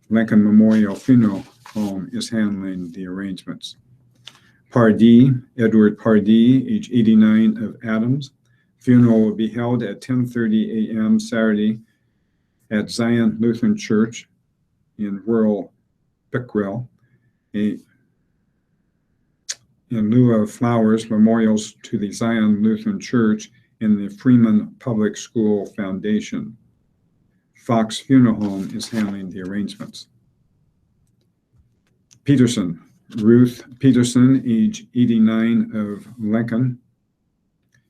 Lincoln Memorial Funeral Home is handling the arrangements. Pardee, Edward Pardee, age 89, of Adams. Funeral will be held at 10:30 a.m. Saturday at Zion Lutheran Church in rural Pickrell. In lieu of flowers, memorials to the Zion Lutheran Church and the Freeman Public School Foundation. Fox Funeral Home is handling the arrangements. Peterson. Ruth Peterson, age 89, of Lincoln.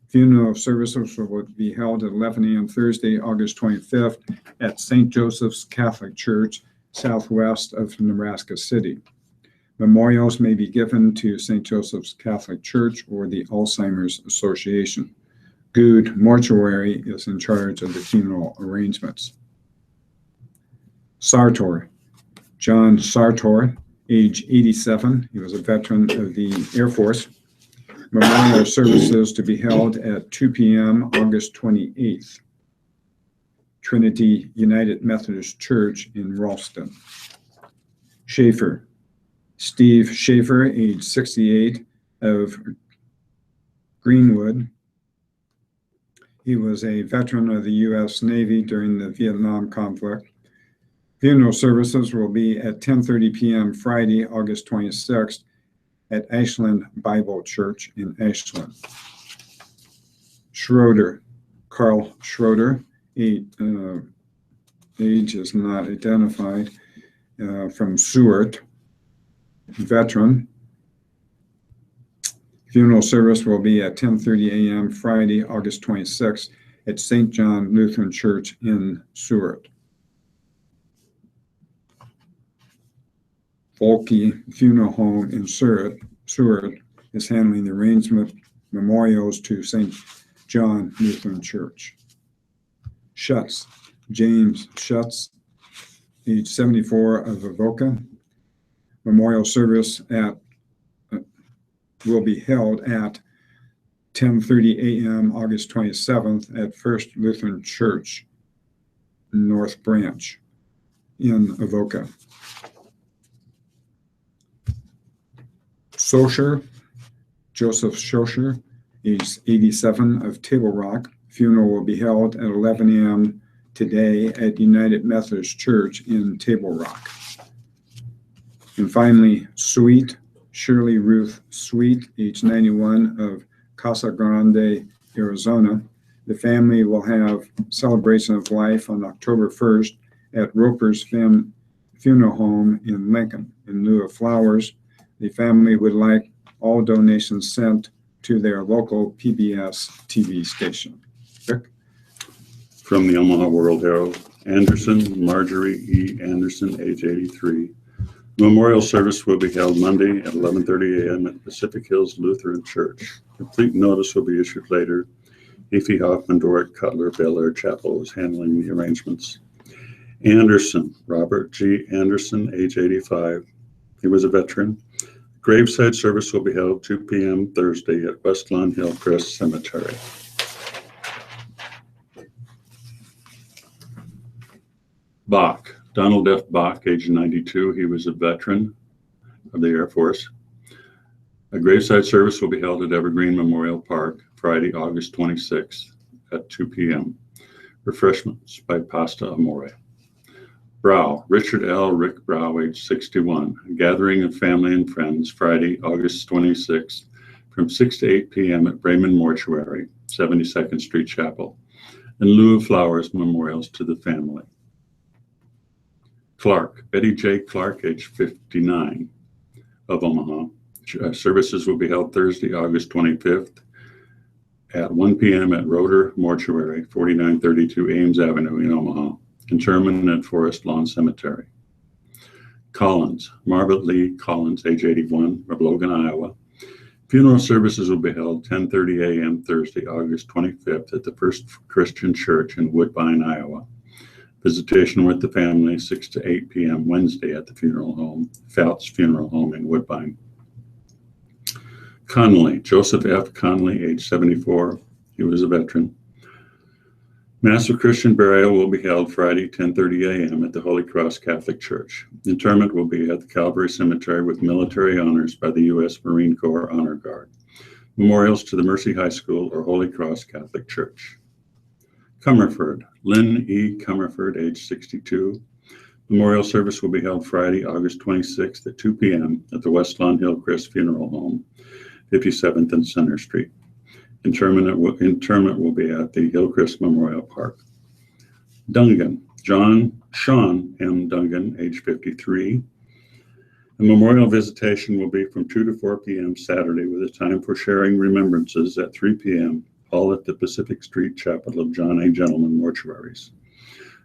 Funeral services will be held at 11 a.m. Thursday, August 25th at St. Joseph's Catholic Church, southwest of Nebraska City. Memorials may be given to St. Joseph's Catholic Church or the Alzheimer's Association. Good Mortuary is in charge of the funeral arrangements. Sartor. John Sartor, age 87. He was a veteran of the Air Force. Memorial services to be held at 2 p.m. August 28th. Trinity United Methodist Church in Ralston. Schaefer. Steve Schaefer, age 68, of Greenwood. He was a veteran of the U.S. Navy during the Vietnam conflict. Funeral services will be at 10:30 p.m. Friday, August 26th at Ashland Bible Church in Ashland. Schroeder. Carl Schroeder, age is not identified, from Seward. Veteran. Funeral service will be at 10:30 a.m. Friday, August 26th at St. John Lutheran Church in Seward. Volke Funeral Home in Seward is handling the arrangement. Memorials to St. John Lutheran Church. Schutz. James Schutz, age 74, of Avoca. Memorial service will be held at 10:30 a.m. August 27th at First Lutheran Church, North Branch. in Avoca. Socher, Joseph Socher, age 87, of Table Rock. Funeral will be held at 11 a.m. today at United Methodist Church in Table Rock. And finally, Sweet, Shirley Ruth Sweet, age 91, of Casa Grande, Arizona. The family will have celebration of life on October 1st at Roper's Funeral Home in Lincoln. In lieu of flowers, the family would like all donations sent to their local PBS TV station. Rick? From the Omaha World Herald, Anderson, Marjorie E. Anderson, age 83. Memorial service will be held Monday at 11:30 a.m. at Pacific Hills Lutheran Church. Complete notice will be issued later. Efi Hoffman, Doric Cutler, Bel Air Chapel is handling the arrangements. Anderson, Robert G. Anderson, age 85. He was a veteran. Graveside service will be held 2 p.m. Thursday at West Lawn Hillcrest Cemetery. Bach, Donald F. Bach, age 92. He was a veteran of the Air Force. A graveside service will be held at Evergreen Memorial Park Friday, August 26th at 2 p.m. Refreshments by Pasta Amore. Brow, Richard L. Rick Brow, age 61. A gathering of family and friends Friday, August 26th from 6 to 8 p.m. at Raymond Mortuary, 72nd Street Chapel. In lieu of flowers, memorials to the family. Clark, Betty J. Clark, age 59, of Omaha. Services will be held Thursday, August 25th at 1 p.m. at Roeder Mortuary, 4932 Ames Avenue in Omaha. Interment at Forest Lawn Cemetery. Collins, Margaret Lee Collins, age 81, of Logan, Iowa. Funeral services will be held 10:30 a.m. Thursday, August 25th at the First Christian Church in Woodbine, Iowa. Visitation with the family 6 to 8 p.m. Wednesday at the funeral home, Fouts Funeral Home in Woodbine. Conley, Joseph F. Conley, age 74. He was a veteran. Mass of Christian burial will be held Friday, 10:30 a.m. at the Holy Cross Catholic Church. Interment will be at the Calvary Cemetery with military honors by the U.S. Marine Corps Honor Guard. Memorials to the Mercy High School or Holy Cross Catholic Church. Comerford, Lynn E. Comerford, age 62. Memorial service will be held Friday, August 26th at 2 p.m. at the West Lawn Hillcrest Funeral Home, 57th and Center Street. Interment will be at the Hillcrest Memorial Park. Dungan, Sean M. Dungan, age 53. The memorial visitation will be from 2 to 4 p.m. Saturday with a time for sharing remembrances at 3 p.m., all at the Pacific Street Chapel of John A. Gentleman Mortuaries.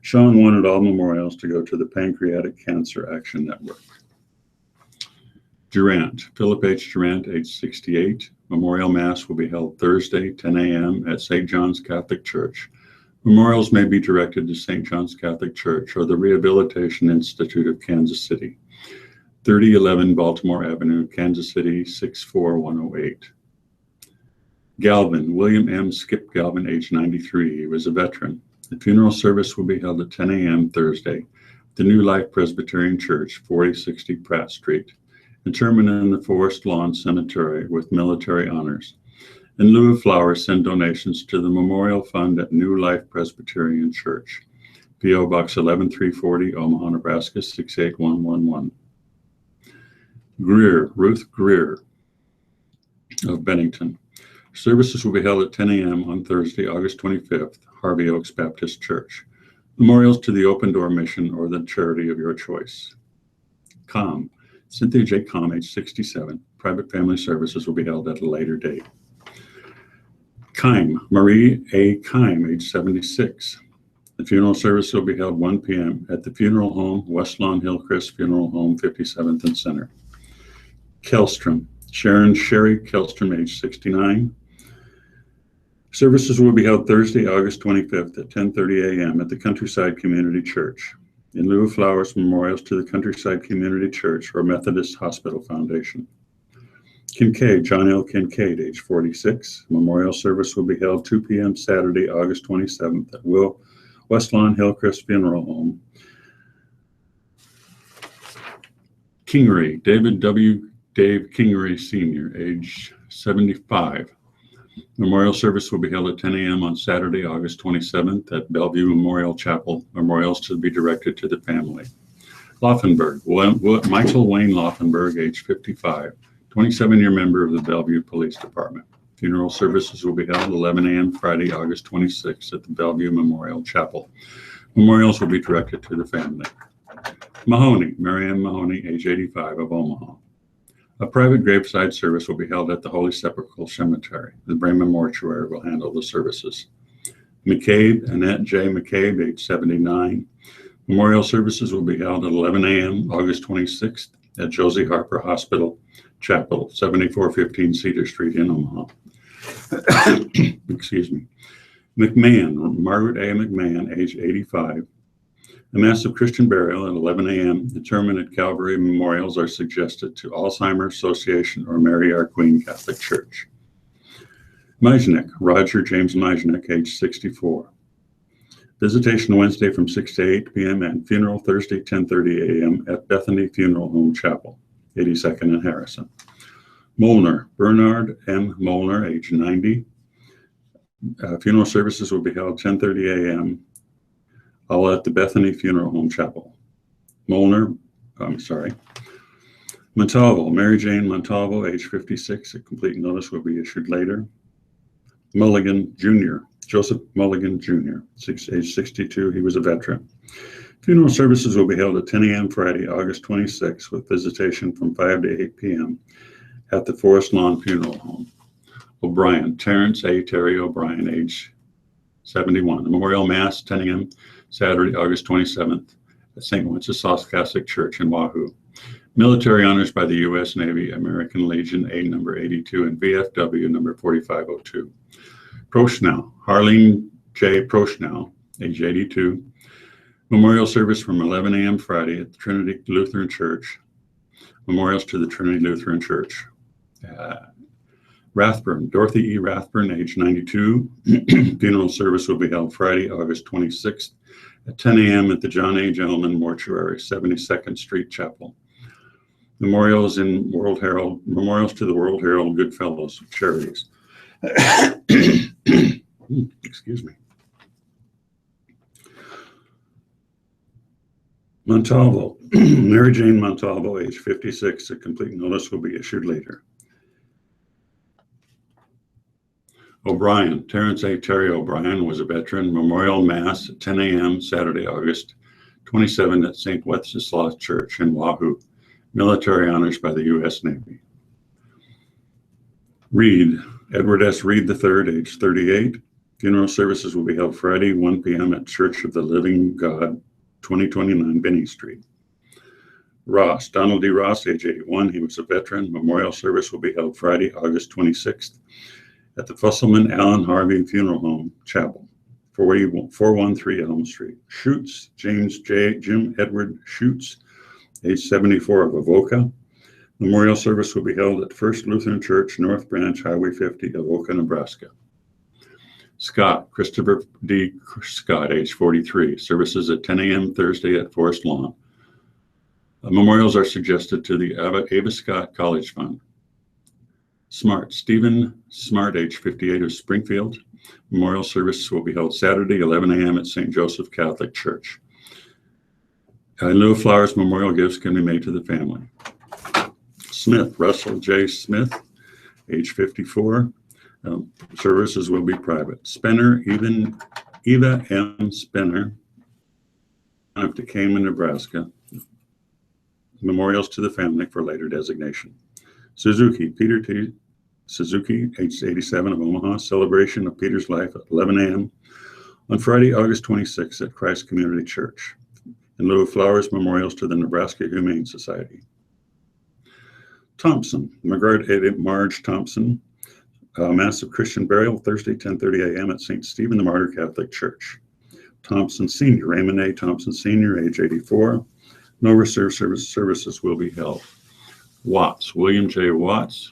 Sean wanted all memorials to go to the Pancreatic Cancer Action Network. Durant, Philip H. Durant, age 68. Memorial Mass will be held Thursday, 10 a.m. at St. John's Catholic Church. Memorials may be directed to St. John's Catholic Church or the Rehabilitation Institute of Kansas City, 3011 Baltimore Avenue, Kansas City, 64108. Galvin, William M. Skip Galvin, age 93. He was a veteran. The funeral service will be held at 10 a.m. Thursday at the New Life Presbyterian Church, 4060 Pratt Street. Interment in the Forest Lawn Cemetery with military honors. In lieu of flowers, send donations to the Memorial Fund at New Life Presbyterian Church, P.O. Box 11340, Omaha, Nebraska 68111. Greer, Ruth Greer of Bennington. Services will be held at 10 a.m. on Thursday, August 25th, Harvey Oaks Baptist Church. Memorials to the Open Door Mission or the charity of your choice. Com, Cynthia J. Com, age 67. Private family services will be held at a later date. Kime, Marie A. Kime, age 76. The funeral service will be held 1 p.m. at the funeral home, West Lawn Hillcrest Funeral Home, 57th and Center. Kellstrom, Sharon Sherry Kellstrom, age 69. Services will be held Thursday, August 25th at 10:30 a.m. at the Countryside Community Church. In lieu of flowers, memorials to the Countryside Community Church or Methodist Hospital Foundation. Kincaid, John L. Kincaid, age 46. Memorial service will be held 2 p.m. Saturday, August 27th at West Lawn Hillcrest Funeral Home, Kingery, Dave Kingery Sr., age 75. Memorial service will be held at 10 a.m. on Saturday, August 27th at Bellevue Memorial Chapel. Memorials to be directed to the family. Laufenberg, Michael Wayne Laufenberg, age 55, 27-year member of the Bellevue Police Department. Funeral services will be held at 11 a.m. Friday, August 26th at the Bellevue Memorial Chapel. Memorials will be directed to the family. Mahoney, Marianne Mahoney, age 85, of Omaha. A private graveside service will be held at the Holy Sepulchre Cemetery. The Bremen Mortuary will handle the services. McCabe, Annette J. McCabe, age 79. Memorial services will be held at 11 a.m. August 26th at Josie Harper Hospital Chapel, 7415 Cedar Street in Omaha. Excuse me. McMahon, Margaret A. McMahon, age 85. A mass of Christian burial at 11 a.m. Determined at Calvary Memorials are suggested to Alzheimer's Association or Mary Our Queen Catholic Church. Meisnick, Roger James Meisnick, age 64. Visitation Wednesday from 6 to 8 p.m. and funeral Thursday, 10:30 a.m. at Bethany Funeral Home Chapel, 82nd and Harrison. Molnar, Bernard M. Molnar, age 90. Funeral services will be held 10:30 a.m. all at the Bethany Funeral Home Chapel. Montalvo, Mary Jane Montalvo, age 56. A complete notice will be issued later. Mulligan Jr., Joseph Mulligan Jr., age 62. He was a veteran. Funeral services will be held at 10 a.m. Friday, August 26th, with visitation from 5 to 8 p.m. at the Forest Lawn Funeral Home. O'Brien, Terrence A. Terry O'Brien, age 71. Memorial Mass, 10 a.m. Saturday, August 27th at St. Wenceslaus Catholic Church in Wahoo. Military honors by the U.S. Navy, American Legion A number 82 and VFW number 4502. Proschnau, Harleen J. Proschnau, age 82. Memorial service from 11 a.m. Friday at the Trinity Lutheran Church. Memorials to the Trinity Lutheran Church. Rathburn, Dorothy E. Rathburn, age 92. Funeral service will be held Friday, August 26th at 10 a.m. at the John A. Gentleman Mortuary, 72nd Street Chapel. Memorials to the World Herald Goodfellows Charities. Excuse me. Montalvo, Mary Jane Montalvo, age 56. A complete notice will be issued later. O'Brien, Terrence A. Terry O'Brien was a veteran. Memorial Mass at 10 a.m. Saturday, August 27 at St. Wenceslaus Church in Wahoo. Military honors by the U.S. Navy. Reed, Edward S. Reed III, age 38. Funeral services will be held Friday, 1 p.m. at Church of the Living God, 2029 Binney Street. Ross, Donald D. Ross, age 81. He was a veteran. Memorial service will be held Friday, August 26th at the Fusselman Allen Harvey Funeral Home Chapel, 413 Elm Street. Schutz, Jim Edward Schutz, age 74, of Avoca. Memorial service will be held at First Lutheran Church, North Branch, Highway 50, Avoca, Nebraska. Scott, Christopher D. Scott, age 43. Services at 10 a.m. Thursday at Forest Lawn. Memorials are suggested to the Ava Scott College Fund. Smart, Stephen Smart, age 58, of Springfield. Memorial service will be held Saturday, 11 a.m. at St. Joseph Catholic Church. In lieu of flowers, memorial gifts can be made to the family. Smith, Russell J. Smith, age 54. Services will be private. Spenner, Eva M. Spenner, of Decatur, Nebraska. Memorials to the family for later designation. Suzuki, Peter T. Suzuki, age 87, of Omaha. Celebration of Peter's life at 11 a.m. on Friday, August 26th at Christ Community Church. In lieu of flowers, memorials to the Nebraska Humane Society. Thompson, Marge Thompson, Mass of Christian burial Thursday, 10:30 a.m. at St. Stephen the Martyr Catholic Church. Thompson Sr., Raymond A. Thompson Sr., age 84. No reserve services will be held. Watts, William J. Watts,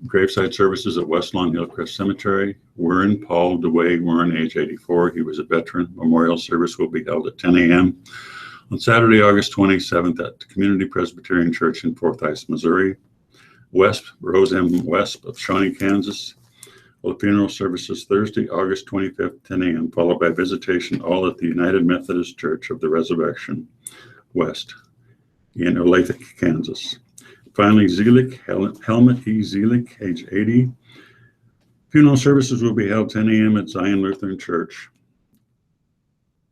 graveside services at West Lawn Hillcrest Cemetery. Warren Paul DeWay Warren, age 84. He was a veteran. Memorial service will be held at 10 a.m. On Saturday, August 27th at the Community Presbyterian Church in Forsyth, Missouri. West, Rose M. West of Shawnee, Kansas. Well, the funeral services Thursday, August 25th, 10 a.m., followed by visitation all at the United Methodist Church of the Resurrection, West, in Olathe, Kansas. Finally, Zelik, Helmut E. Zelik, age 80. Funeral services will be held 10 a.m. at Zion Lutheran Church.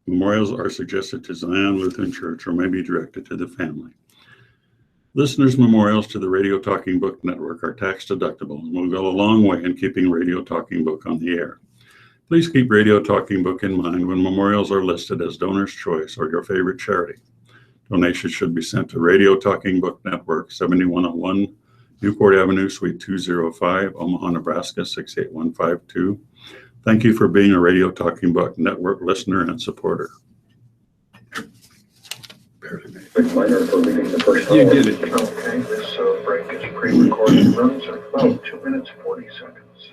Memorials are suggested to Zion Lutheran Church or may be directed to the family. Listeners' memorials to the Radio Talking Book Network are tax deductible and will go a long way in keeping Radio Talking Book on the air. Please keep Radio Talking Book in mind when memorials are listed as donor's choice or your favorite charity. Donations should be sent to Radio Talking Book Network, 7101 Newport Avenue, Suite 205, Omaha, Nebraska, 68152. Thank you for being a Radio Talking Book Network listener and supporter. Minor for reading the first You did it. Okay, this break is pre-recorded, runs about 2 minutes, 40 seconds.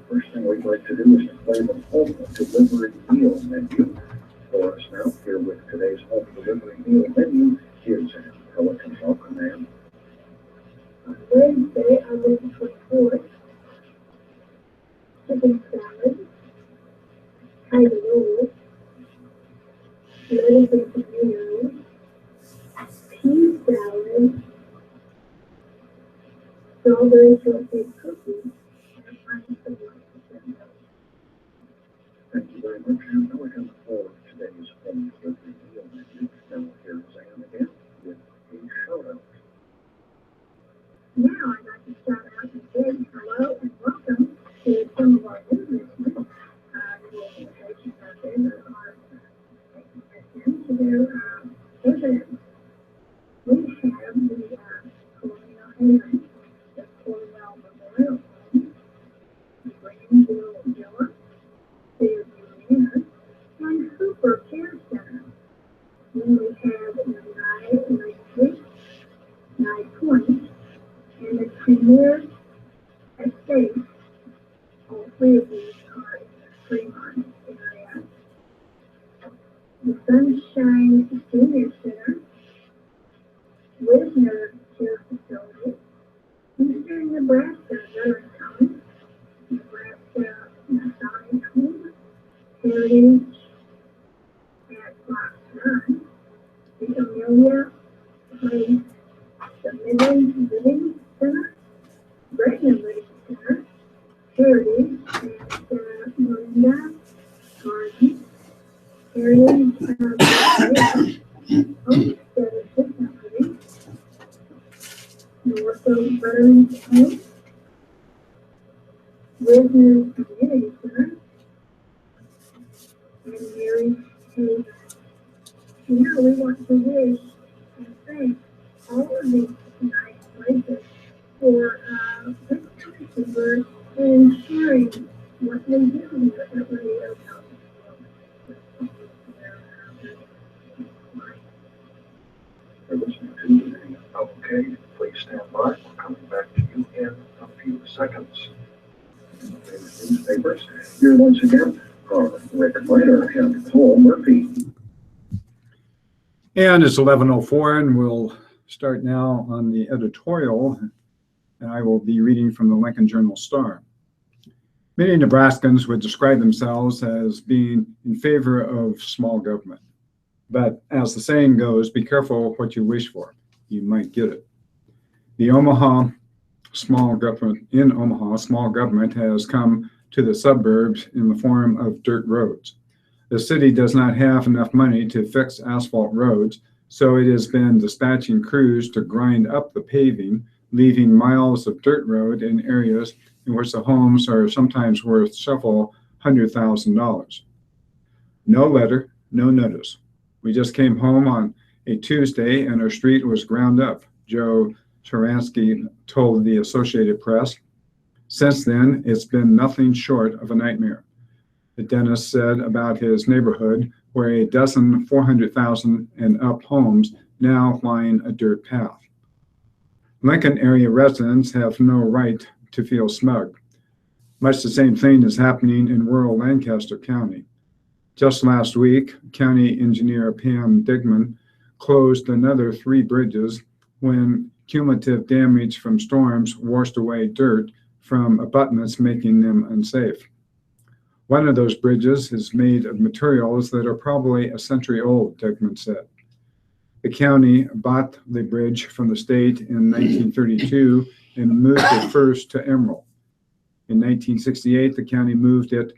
First thing we'd like to do is to play the home delivery meal menu for us now. Here with today's home delivery meal menu is Pelican Welcome, ma'am. On Wednesday, August 24th, chicken salad, tiger rolls, lettuce and tomatoes, pea salad, strawberry shortcake cookies, and finally some lunch. Thank you very much, and now we have for today's home delivery meal menu. Now here's Ann again with a shout out. Now I'd like to shout out and say hello and welcome to some of our new listeners, the organizations out there that are taking us into their events. We have the Colonial Haven, the Cornwell Memorial Home, the Greenville Villa, Fairview Manor, and Hooper Care Center. Then we have the Nye Point, and the Premier Estate. All three of these are in the Fremont area. The Sunshine Senior Center, Wisner Care Facility, Eastern Nebraska Veterans Home, Nebraska Masonic Home, Heritage at Fox Run, the Amelia Place, the Midland Living Center, Brigham Living Center, Heritage at Melinda Gardens, Heritage Homestead Assistant Living, Norfolk Veterans Home, Wisner Community Center, and Mary's Haven. Now we want to wish and thank all of these nice places for listening and sharing what they do here at Radio Talking. For listening to today. Okay, please stand by. We're coming back to you in a few seconds. Newspapers. Here once again are Rick Miner and Paul Murphy. And it's 11:04, and we'll start now on the editorial, and I will be reading from the Lincoln Journal-Star. Many Nebraskans would describe themselves as being in favor of small government. But as the saying goes, be careful what you wish for. You might get it. In Omaha, small government has come to the suburbs in the form of dirt roads. The city does not have enough money to fix asphalt roads, so it has been dispatching crews to grind up the paving, leaving miles of dirt road in areas in which the homes are sometimes worth several $100,000. No letter, no notice. We just came home on a Tuesday and our street was ground up, Joe Taransky told the Associated Press. Since then, it's been nothing short of a nightmare. The dentist said about his neighborhood, where a dozen 400,000 and up homes now line a dirt path. Lincoln area residents have no right to feel smug. Much the same thing is happening in rural Lancaster County. Just last week, County Engineer Pam Digman closed another 3 bridges when cumulative damage from storms washed away dirt from abutments, making them unsafe. One of those bridges is made of materials that are probably a century old, Digman said. The county bought the bridge from the state in 1932 and moved it first to Emerald. In 1968, the county moved it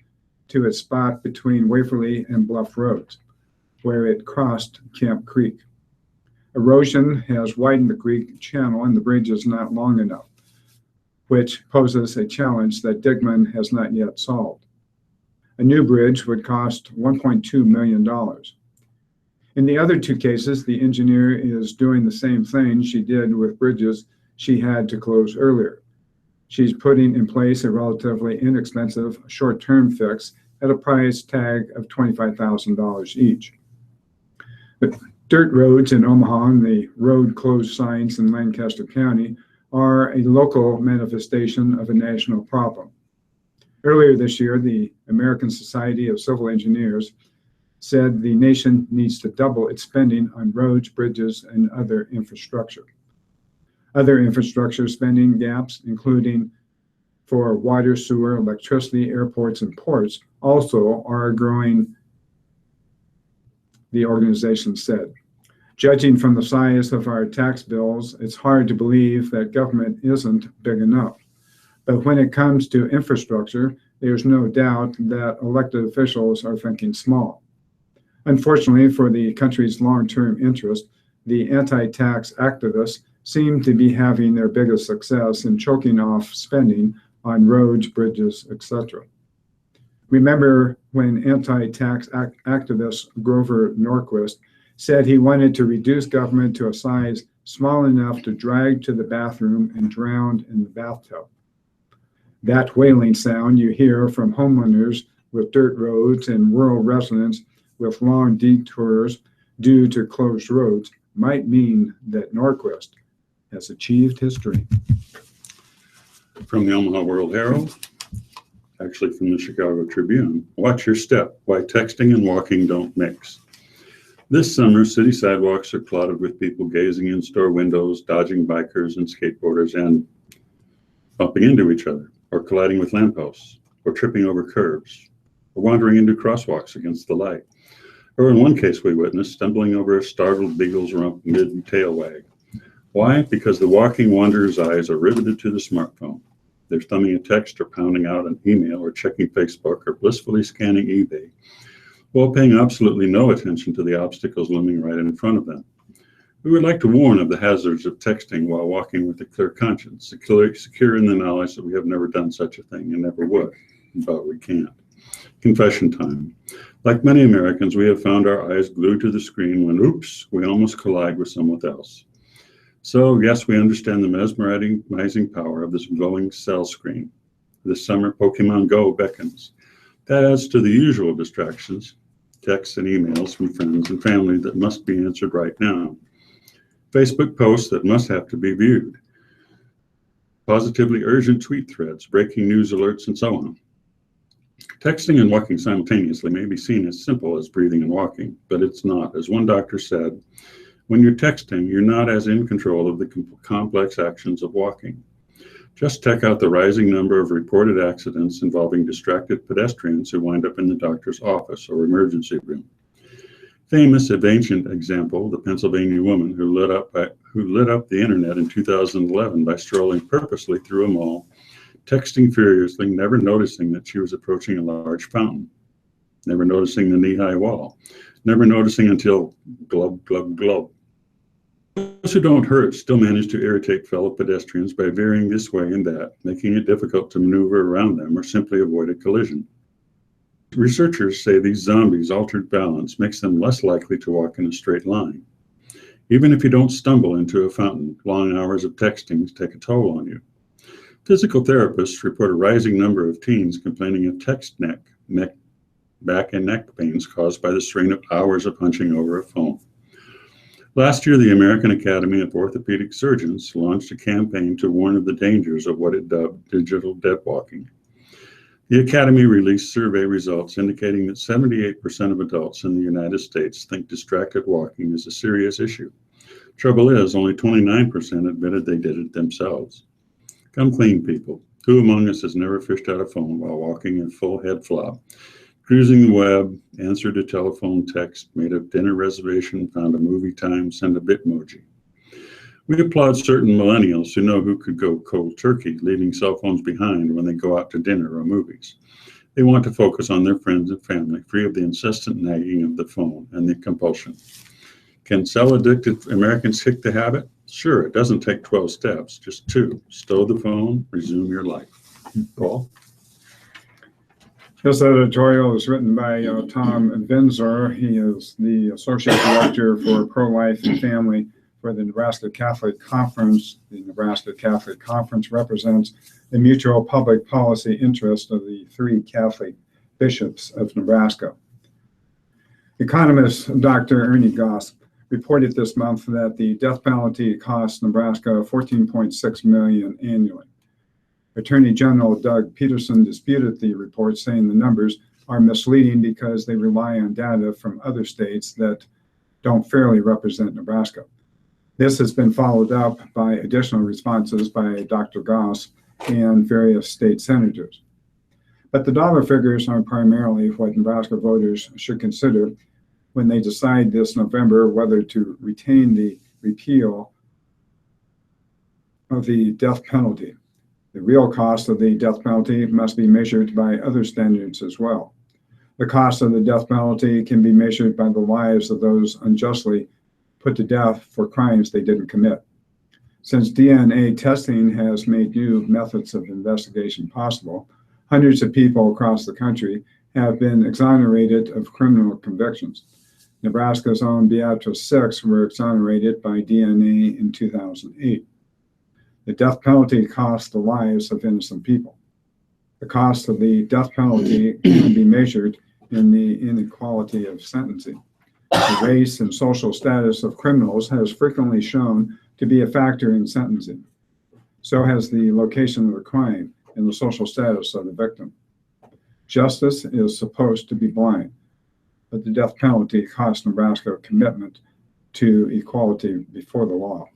to its spot between Waverly and Bluff Roads, where it crossed Camp Creek. Erosion has widened the creek channel and the bridge is not long enough, which poses a challenge that Digman has not yet solved. A new bridge would cost $1.2 million. In the other 2 cases, the engineer is doing the same thing she did with bridges she had to close earlier. She's putting in place a relatively inexpensive short-term fix at a price tag of $25,000 each. The dirt roads in Omaha and the road closed signs in Lancaster County are a local manifestation of a national problem. Earlier this year, the American Society of Civil Engineers said the nation needs to double its spending on roads, bridges, and other infrastructure. Other infrastructure spending gaps, including for water, sewer, electricity, airports, and ports, also are growing, the organization said. Judging from the size of our tax bills, it's hard to believe that government isn't big enough. But when it comes to infrastructure, there's no doubt that elected officials are thinking small. Unfortunately, for the country's long-term interest, the anti-tax activists seem to be having their biggest success in choking off spending on roads, bridges, etc. Remember when anti-tax activist Grover Norquist said he wanted to reduce government to a size small enough to drag to the bathroom and drown in the bathtub? That wailing sound you hear from homeowners with dirt roads and rural residents with long detours due to closed roads might mean that Norquist has achieved his dream. From the Omaha World Herald, actually from the Chicago Tribune, watch your step, why texting and walking don't mix. This summer, city sidewalks are cluttered with people gazing in store windows, dodging bikers and skateboarders, and bumping into each other, or colliding with lampposts, or tripping over curbs, or wandering into crosswalks against the light. Or in one case we witnessed, stumbling over a startled beagle's rump mid-tail wag. Why? Because the walking wanderer's eyes are riveted to the smartphone. They're thumbing a text or pounding out an email or checking Facebook or blissfully scanning eBay, while paying absolutely no attention to the obstacles looming right in front of them. We would like to warn of the hazards of texting while walking with a clear conscience, secure in the knowledge that we have never done such a thing and never would, but we can't. Confession time. Like many Americans, we have found our eyes glued to the screen when, oops, we almost collide with someone else. So, yes, we understand the mesmerizing power of this glowing cell screen. This summer, Pokemon Go beckons. That adds to the usual distractions, texts and emails from friends and family that must be answered right now, Facebook posts that must have to be viewed, positively urgent tweet threads, breaking news alerts, and so on. Texting and walking simultaneously may be seen as simple as breathing and walking, but it's not. As one doctor said, when you're texting, you're not as in control of the complex actions of walking. Just check out the rising number of reported accidents involving distracted pedestrians who wind up in the doctor's office or emergency room. Famous ancient example, the Pennsylvania woman who lit up the internet in 2011 by strolling purposely through a mall, texting furiously, never noticing that she was approaching a large fountain, never noticing the knee-high wall, never noticing until glub, glub, glub. Those who don't hurt still manage to irritate fellow pedestrians by veering this way and that, making it difficult to maneuver around them or simply avoid a collision. Researchers say these zombies' altered balance makes them less likely to walk in a straight line. Even if you don't stumble into a fountain, long hours of texting take a toll on you. Physical therapists report a rising number of teens complaining of text back and neck pains caused by the strain of hours of punching over a phone. Last year, the American Academy of Orthopedic Surgeons launched a campaign to warn of the dangers of what it dubbed digital dead walking. The Academy released survey results indicating that 78% of adults in the United States think distracted walking is a serious issue. Trouble is, only 29% admitted they did it themselves. Come clean, people. Who among us has never fished out a phone while walking in full head flop, cruising the web, answered a telephone text, made a dinner reservation, found a movie time, sent a Bitmoji? We applaud certain millennials who know who could go cold turkey, leaving cell phones behind when they go out to dinner or movies. They want to focus on their friends and family, free of the incessant nagging of the phone and the compulsion. Can cell-addicted Americans kick the habit? Sure, it doesn't take 12 steps, just 2. Stow the phone, resume your life. Paul? This editorial is written by Tom Vinzor. He is the Associate Director for Pro-Life and Family for the Nebraska Catholic Conference. The Nebraska Catholic Conference represents the mutual public policy interest of the 3 Catholic bishops of Nebraska. Economist Dr. Ernie Goss reported this month that the death penalty costs Nebraska $14.6 million annually. Attorney General Doug Peterson disputed the report, saying the numbers are misleading because they rely on data from other states that don't fairly represent Nebraska. This has been followed up by additional responses by Dr. Goss and various state senators. But the dollar figures are primarily what Nebraska voters should consider when they decide this November whether to retain the repeal of the death penalty. The real cost of the death penalty must be measured by other standards as well. The cost of the death penalty can be measured by the lives of those unjustly put to death for crimes they didn't commit. Since DNA testing has made new methods of investigation possible, hundreds of people across the country have been exonerated of criminal convictions. Nebraska's own Beatrice 6 were exonerated by DNA in 2008. The death penalty costs the lives of innocent people. The cost of the death penalty can be measured in the inequality of sentencing. The race and social status of criminals has frequently shown to be a factor in sentencing. So has the location of the crime and the social status of the victim. Justice is supposed to be blind, but the death penalty costs Nebraska a commitment to equality before the law.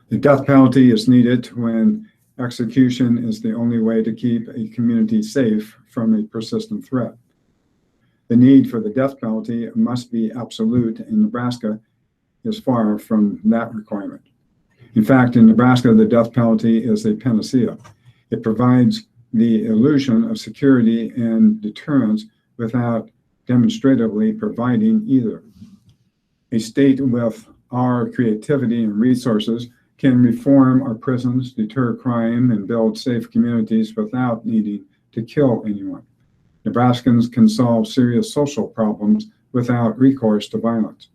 The death penalty is needed when execution is the only way to keep a community safe from a persistent threat. The need for the death penalty must be absolute, and Nebraska is far from that requirement. In fact, in Nebraska, the death penalty is a panacea. It provides the illusion of security and deterrence without demonstratively providing either. A state with our creativity and resources can reform our prisons, deter crime, and build safe communities without needing to kill anyone. Nebraskans can solve serious social problems without recourse to violence.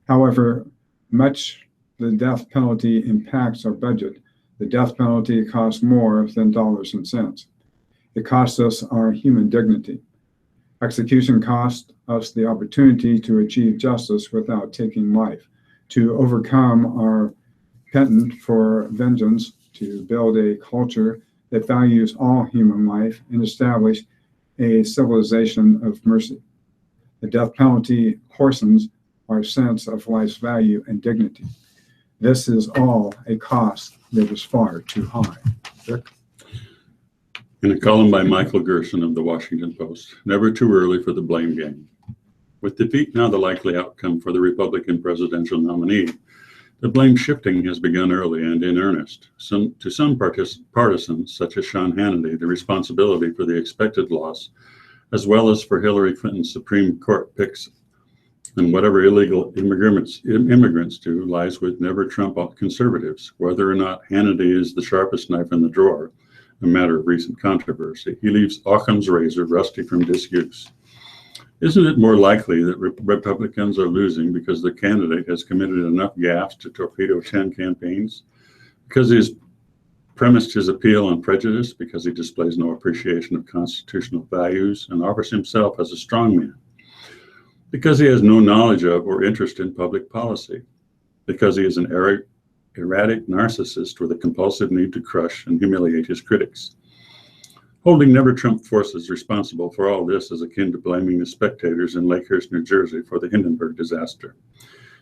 However much the death penalty impacts our budget, the death penalty costs more than dollars and cents. It costs us our human dignity. Execution costs us the opportunity to achieve justice without taking life, to overcome our penchant for vengeance, to build a culture that values all human life and establish a civilization of mercy. The death penalty coarsens our sense of life's value and dignity. This is all a cost that is far too high. Rick? In a column by Michael Gerson of the Washington Post, never too early for the blame game. With defeat now the likely outcome for the Republican presidential nominee, the blame shifting has begun early and in earnest. To some partisans, such as Sean Hannity, the responsibility for the expected loss, as well as for Hillary Clinton's Supreme Court picks and whatever illegal immigrants do, lies with never Trump conservatives. Whether or not Hannity is the sharpest knife in the drawer, a matter of recent controversy, he leaves Occam's razor rusty from disuse. Isn't it more likely that Republicans are losing because the candidate has committed enough gaffes to torpedo 10 campaigns? Because he's premised his appeal on prejudice, because he displays no appreciation of constitutional values and offers himself as a strongman? Because he has no knowledge of or interest in public policy? Because he is an erratic narcissist with a compulsive need to crush and humiliate his critics? Holding never-Trump forces responsible for all this is akin to blaming the spectators in Lakehurst, New Jersey for the Hindenburg disaster.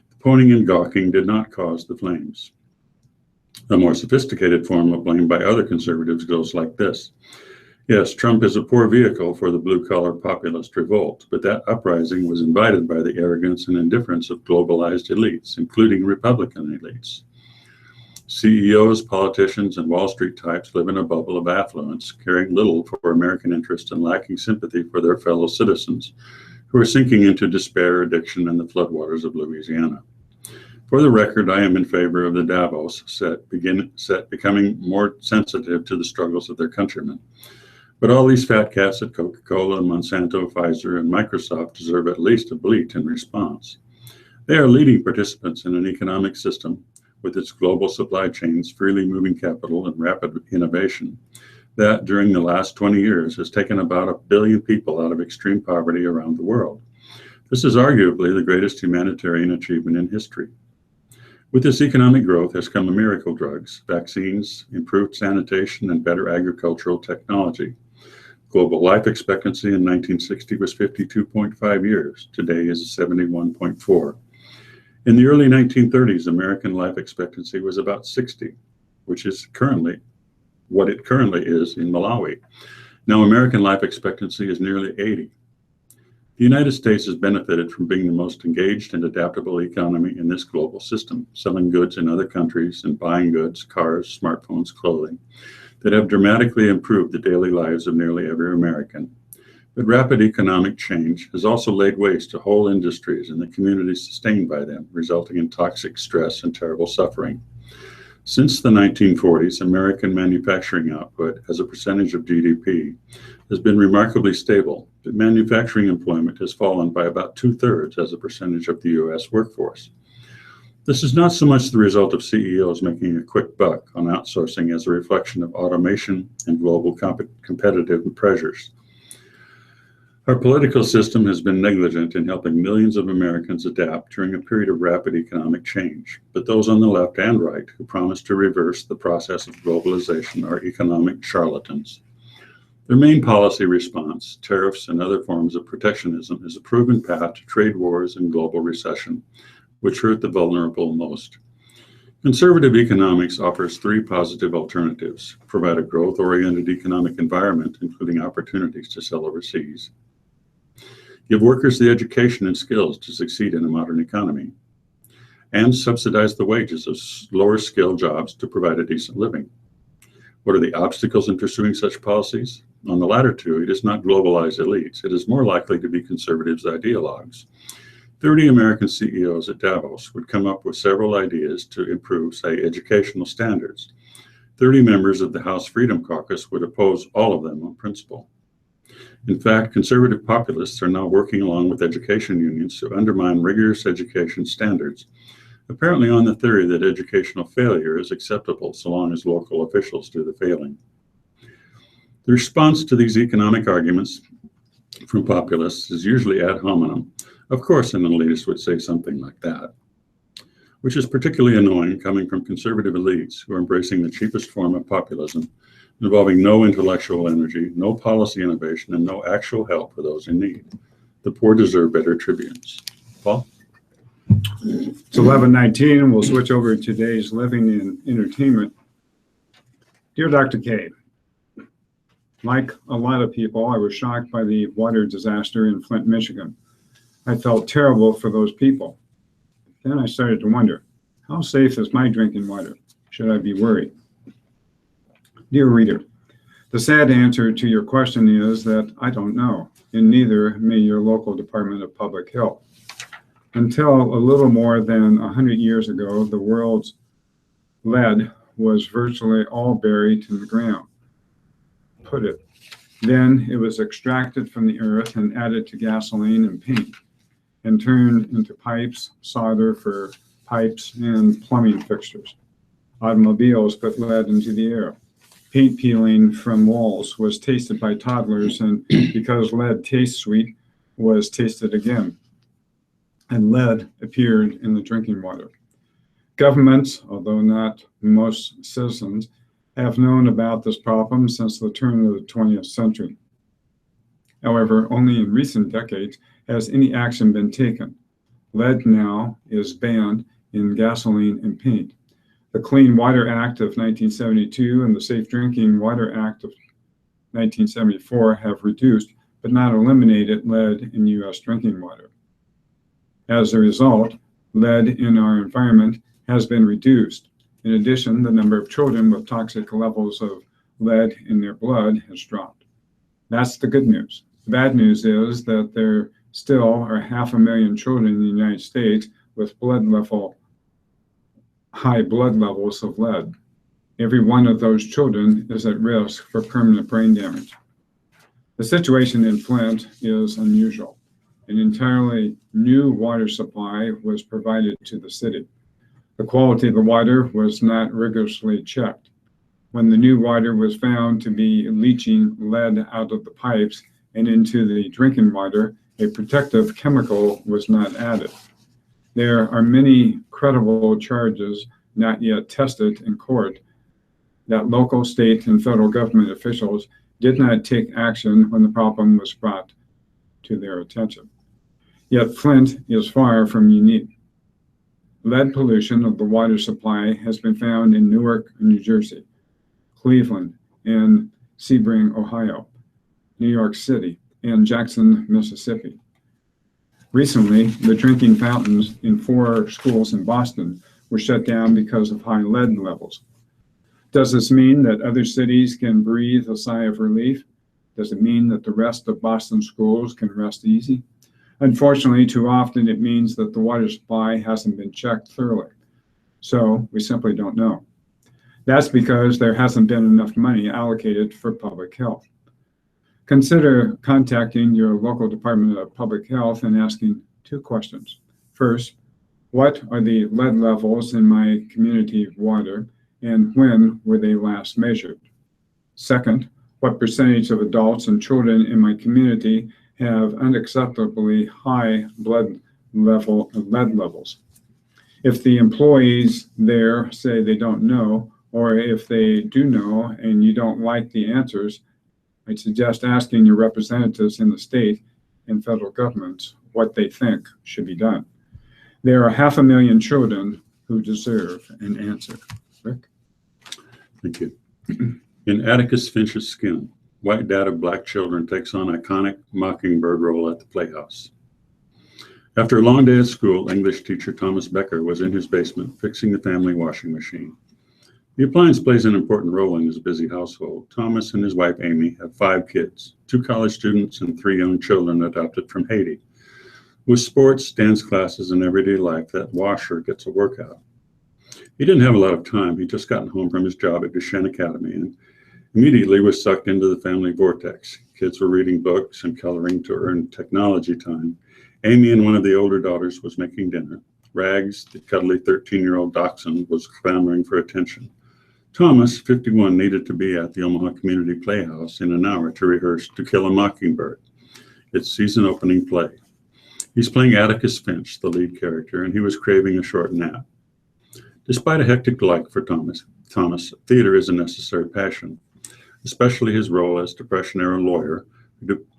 The pointing and gawking did not cause the flames. A more sophisticated form of blame by other conservatives goes like this. Yes, Trump is a poor vehicle for the blue-collar populist revolt, but that uprising was invited by the arrogance and indifference of globalized elites, including Republican elites. CEOs, politicians, and Wall Street types live in a bubble of affluence, caring little for American interests and lacking sympathy for their fellow citizens, who are sinking into despair, addiction, and the floodwaters of Louisiana. For the record, I am in favor of the Davos set becoming more sensitive to the struggles of their countrymen. But all these fat cats at Coca-Cola, Monsanto, Pfizer, and Microsoft deserve at least a bleat in response. They are leading participants in an economic system with its global supply chains, freely moving capital, and rapid innovation that, during the last 20 years, has taken about 1 billion people out of extreme poverty around the world. This is arguably the greatest humanitarian achievement in history. With this economic growth has come miracle drugs, vaccines, improved sanitation, and better agricultural technology. Global life expectancy in 1960 was 52.5 years. Today is 71.4. In the early 1930s, American life expectancy was about 60, which is currently what it currently is in Malawi. Now, American life expectancy is nearly 80. The United States has benefited from being the most engaged and adaptable economy in this global system, selling goods in other countries and buying goods, cars, smartphones, clothing, that have dramatically improved the daily lives of nearly every American. But rapid economic change has also laid waste to whole industries and the communities sustained by them, resulting in toxic stress and terrible suffering. Since the 1940s, American manufacturing output as a percentage of GDP has been remarkably stable, but manufacturing employment has fallen by about 2/3 as a percentage of the U.S. workforce. This is not so much the result of CEOs making a quick buck on outsourcing as a reflection of automation and global competitive pressures. Our political system has been negligent in helping millions of Americans adapt during a period of rapid economic change, but those on the left and right who promise to reverse the process of globalization are economic charlatans. Their main policy response, tariffs and other forms of protectionism, is a proven path to trade wars and global recession, which hurt the vulnerable most. Conservative economics offers 3 positive alternatives: provide a growth-oriented economic environment, including opportunities to sell overseas; give workers the education and skills to succeed in a modern economy; and subsidize the wages of lower-skilled jobs to provide a decent living. What are the obstacles in pursuing such policies? On the latter two, it is not globalized elites. It is more likely to be conservatives' ideologues. 30 American CEOs at Davos would come up with several ideas to improve, say, educational standards. 30 members of the House Freedom Caucus would oppose all of them on principle. In fact, conservative populists are now working along with education unions to undermine rigorous education standards, apparently on the theory that educational failure is acceptable so long as local officials do the failing. The response to these economic arguments from populists is usually ad hominem. Of course, an elitist would say something like that, which is particularly annoying coming from conservative elites who are embracing the cheapest form of populism, involving no intellectual energy, no policy innovation, and no actual help for those in need. The poor deserve better tribunes. Paul? It's 11:19. We'll switch over to today's living and entertainment. Dear Dr. K, like a lot of people, I was shocked by the water disaster in Flint, Michigan. I felt terrible for those people. Then I started to wonder, how safe is my drinking water? Should I be worried? Dear reader, the sad answer to your question is that I don't know, and neither may your local Department of Public Health. Until a little more than 100 years ago, the world's lead was virtually all buried in the ground. Then it was extracted from the earth and added to gasoline and paint, and turned into pipes, solder for pipes, and plumbing fixtures. Automobiles put lead into the air. Paint peeling from walls was tasted by toddlers, and because lead tastes sweet, was tasted again. And lead appeared in the drinking water. Governments, although not most citizens, have known about this problem since the turn of the 20th century. However, only in recent decades has any action been taken. Lead now is banned in gasoline and paint. The Clean Water Act of 1972 and the Safe Drinking Water Act of 1974 have reduced but not eliminated lead in U.S. drinking water. As a result, lead in our environment has been reduced. In addition, the number of children with toxic levels of lead in their blood has dropped. That's the good news. The bad news is that there still are 500,000 children in the United States with high blood levels of lead. Every one of those children is at risk for permanent brain damage. The situation in Flint is unusual. An entirely new water supply was provided to the city. The quality of the water was not rigorously checked. When the new water was found to be leaching lead out of the pipes and into the drinking water, a protective chemical was not added. There are many credible charges not yet tested in court that local, state, and federal government officials did not take action when the problem was brought to their attention. Yet Flint is far from unique. Lead pollution of the water supply has been found in Newark, New Jersey, Cleveland, and Sebring, Ohio, New York City, and Jackson, Mississippi. Recently, the drinking fountains in 4 schools in Boston were shut down because of high lead levels. Does this mean that other cities can breathe a sigh of relief? Does it mean that the rest of Boston schools can rest easy? Unfortunately, too often it means that the water supply hasn't been checked thoroughly. So we simply don't know. That's because there hasn't been enough money allocated for public health. Consider contacting your local Department of Public Health and asking 2 questions. First, what are the lead levels in my community water, and when were they last measured? Second, what percentage of adults and children in my community have unacceptably high lead levels? If the employees there say they don't know, or if they do know and you don't like the answers, I'd suggest asking your representatives in the state and federal governments what they think should be done. There are 500,000 children who deserve an answer. Rick? Thank you. In Atticus Finch's Skin, white dad of black children takes on iconic mockingbird role at the Playhouse. After a long day at school, English teacher Thomas Becker was in his basement fixing the family washing machine. The appliance plays an important role in his busy household. Thomas and his wife Amy have 5 kids, 2 college students and 3 young children adopted from Haiti. With sports, dance classes, and everyday life, that washer gets a workout. He didn't have a lot of time. He'd just gotten home from his job at Duchesne Academy and immediately was sucked into the family vortex. Kids were reading books and coloring to earn technology time. Amy and one of the older daughters was making dinner. Rags, the cuddly 13-year-old dachshund, was clamoring for attention. Thomas, 51, needed to be at the Omaha Community Playhouse in an hour to rehearse To Kill a Mockingbird, its season opening play. He's playing Atticus Finch, the lead character, and he was craving a short nap. Despite a hectic life for Thomas, theater is a necessary passion, especially his role as Depression-era lawyer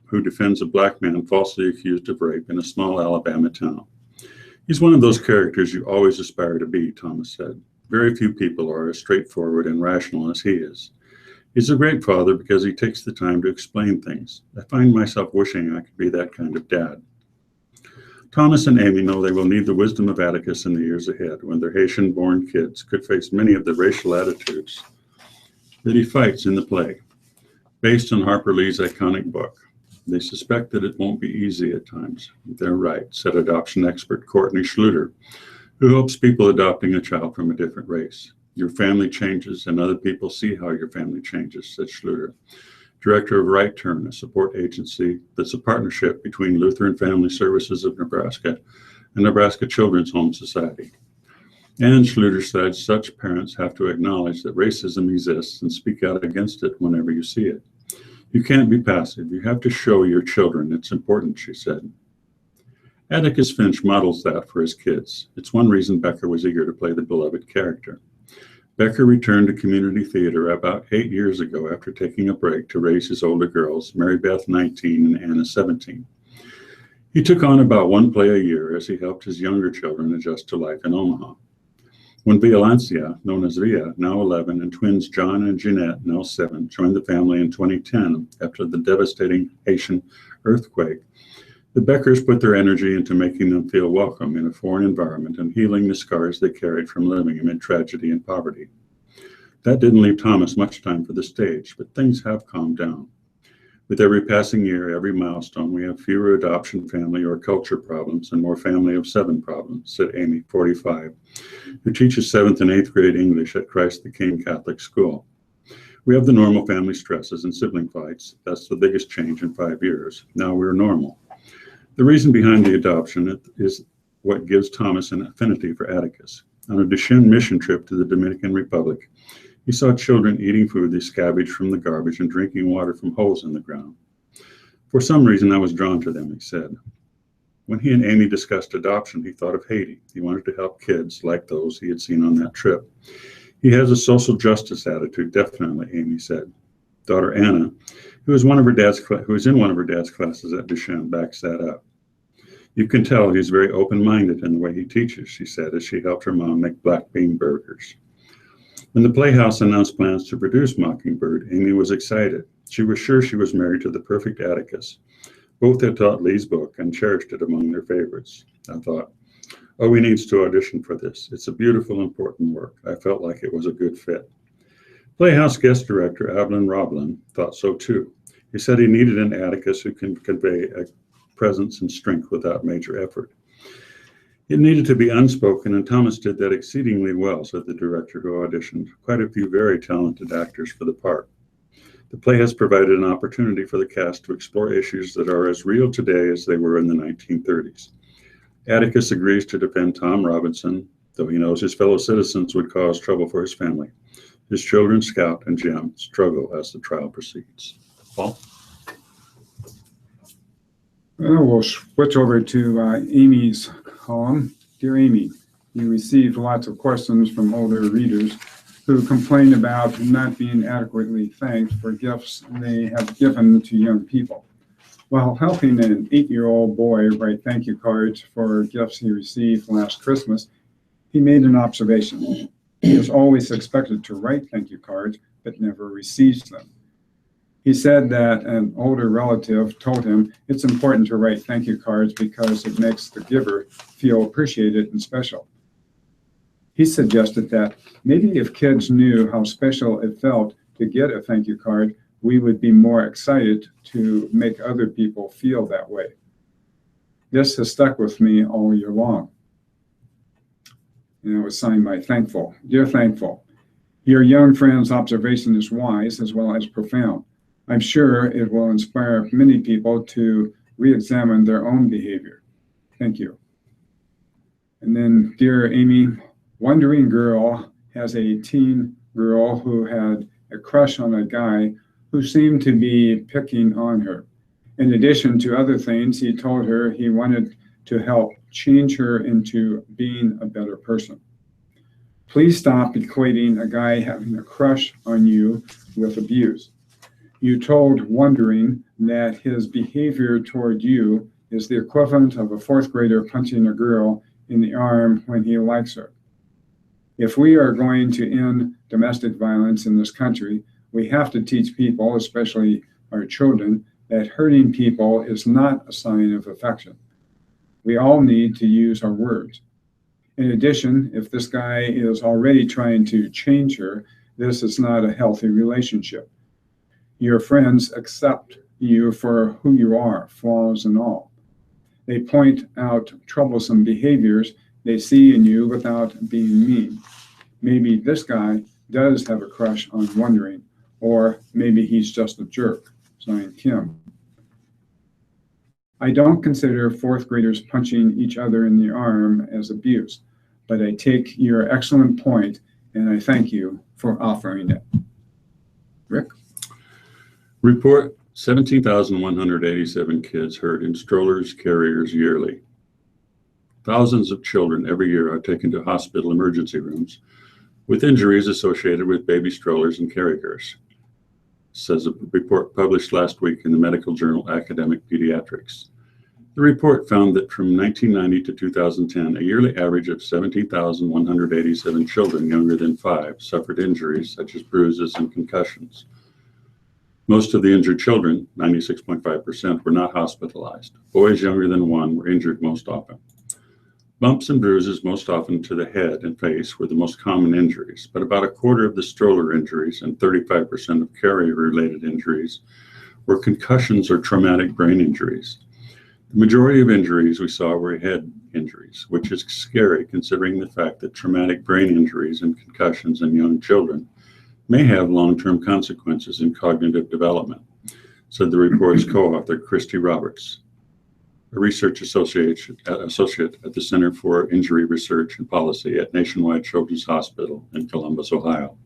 who defends a black man falsely accused of rape in a small Alabama town. He's one of those characters you always aspire to be, Thomas said. Very few people are as straightforward and rational as he is. He's a great father because he takes the time to explain things. I find myself wishing I could be that kind of dad. Thomas and Amy know they will need the wisdom of Atticus in the years ahead when their Haitian-born kids could face many of the racial attitudes that he fights in the play. Based on Harper Lee's iconic book, they suspect that it won't be easy at times. They're right, said adoption expert Courtney Schluter, who hopes people adopting a child from a different race. Your family changes and other people see how your family changes, said Schluter, director of Right Turn, a support agency that's a partnership between Lutheran Family Services of Nebraska and Nebraska Children's Home Society. And Schluter said such parents have to acknowledge that racism exists and speak out against it whenever you see it. You can't be passive. You have to show your children it's important, she said. Atticus Finch models that for his kids. It's one reason Becker was eager to play the beloved character. Becker returned to community theater about 8 years ago after taking a break to raise his older girls, Mary Beth 19 and Anna 17. He took on about one play a year as he helped his younger children adjust to life in Omaha. When Violancia, known as Via, now 11, and twins John and Jeanette, now 7, joined the family in 2010 after the devastating Haitian earthquake, the Beckers put their energy into making them feel welcome in a foreign environment and healing the scars they carried from living amid tragedy and poverty. That didn't leave Thomas much time for the stage, but things have calmed down. With every passing year, every milestone, we have fewer adoption family or culture problems and more family of 7 problems, said Amy, 45, who teaches 7th and 8th grade English at Christ the King Catholic School. We have the normal family stresses and sibling fights. That's the biggest change in 5 years. Now we're normal. The reason behind the adoption is what gives Thomas an affinity for Atticus. On a Duchenne mission trip to the Dominican Republic, he saw children eating food they scavenged from the garbage and drinking water from holes in the ground. For some reason, I was drawn to them, he said. When he and Amy discussed adoption, he thought of Haiti. He wanted to help kids like those he had seen on that trip. He has a social justice attitude, definitely, Amy said. Daughter Anna, who is in one of her dad's classes at Duchenne, backs that up. You can tell he's very open-minded in the way he teaches, she said as she helped her mom make black bean burgers. When the Playhouse announced plans to produce Mockingbird, Amy was excited. She was sure she was married to the perfect Atticus. Both had taught Lee's book and cherished it among their favorites. I thought, oh, he needs to audition for this. It's a beautiful, important work. I felt like it was a good fit. Playhouse guest director Avalon Roblin thought so too. He said he needed an Atticus who can convey a presence and strength without major effort. It needed to be unspoken, and Thomas did that exceedingly well, said the director who auditioned. Quite a few very talented actors for the part. The play has provided an opportunity for the cast to explore issues that are as real today as they were in the 1930s. Atticus agrees to defend Tom Robinson, though he knows his fellow citizens would cause trouble for his family. His children, Scout and Jim, struggle as the trial proceeds. Paul? Well, we'll switch over to Amy's column. Dear Amy, you received lots of questions from older readers who complain about not being adequately thanked for gifts they have given to young people. While helping an 8-year-old boy write thank you cards for gifts he received last Christmas, he made an observation. He is always expected to write thank you cards, but never receives them. He said that an older relative told him it's important to write thank you cards because it makes the giver feel appreciated and special. He suggested that maybe if kids knew how special it felt to get a thank you card, we would be more excited to make other people feel that way. This has stuck with me all year long. And it was signed by Thankful. Dear Thankful, your young friend's observation is wise as well as profound. I'm sure it will inspire many people to re-examine their own behavior. Thank you. And then, dear Amy, Wondering Girl has a teen girl who had a crush on a guy who seemed to be picking on her. In addition to other things, he told her he wanted to help change her into being a better person. Please stop equating a guy having a crush on you with abuse. You told Wondering that his behavior toward you is the equivalent of a 4th grader punching a girl in the arm when he likes her. If we are going to end domestic violence in this country, we have to teach people, especially our children, that hurting people is not a sign of affection. We all need to use our words. In addition, if this guy is already trying to change her, this is not a healthy relationship. Your friends accept you for who you are, flaws and all. They point out troublesome behaviors they see in you without being mean. Maybe this guy does have a crush on Wondering, or maybe he's just a jerk. Signed, Kim. I don't consider 4th graders punching each other in the arm as abuse, but I take your excellent point and I thank you for offering it. Rick? Report 17,187 kids hurt in strollers carriers yearly. Thousands of children every year are taken to hospital emergency rooms with injuries associated with baby strollers and carriers, says a report published last week in the medical journal Academic Pediatrics. The report found that from 1990 to 2010, a yearly average of 17,187 children younger than 5 suffered injuries such as bruises and concussions. Most of the injured children, 96.5%, were not hospitalized. Boys younger than 1 were injured most often. Bumps and bruises, most often to the head and face, were the most common injuries, but about a quarter of the stroller injuries and 35% of carrier-related injuries were concussions or traumatic brain injuries. The majority of injuries we saw were head injuries, which is scary considering the fact that traumatic brain injuries and concussions in young children may have long-term consequences in cognitive development, said the report's co-author, Christy Roberts, a research associate at the Center for Injury Research and Policy at Nationwide Children's Hospital in Columbus, Ohio.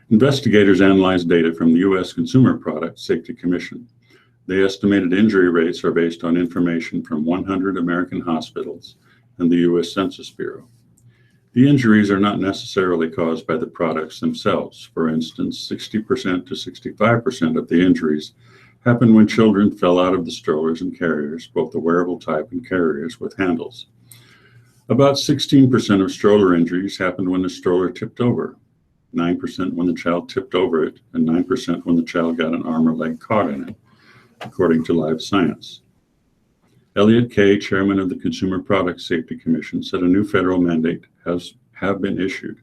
Investigators analyzed data from the U.S. Consumer Product Safety Commission. The estimated injury rates are based on information from 100 American hospitals and the U.S. Census Bureau. The injuries are not necessarily caused by the products themselves. For instance, 60% to 65% of the injuries happened when children fell out of the strollers and carriers, both the wearable type and carriers with handles. About 16% of stroller injuries happened when the stroller tipped over, 9% when the child tipped over it, and 9% when the child got an arm or leg caught in it, according to Live Science. Elliot Kay, chairman of the Consumer Product Safety Commission, said a new federal mandate have been issued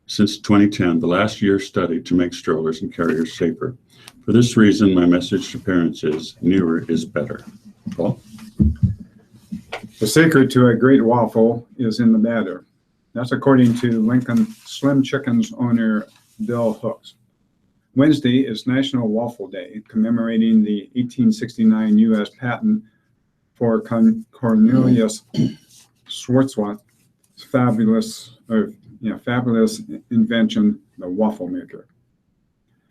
since 2010, the last year's study to make strollers and carriers safer. For this reason, my message to parents is newer is better. Paul? The secret to a great waffle is in the batter. That's according to Lincoln Slim Chicken's owner, Bill Hooks. Wednesday is National Waffle Day, commemorating the 1869 U.S. patent for Cornelius Schwarzwald's fabulous invention, the waffle maker.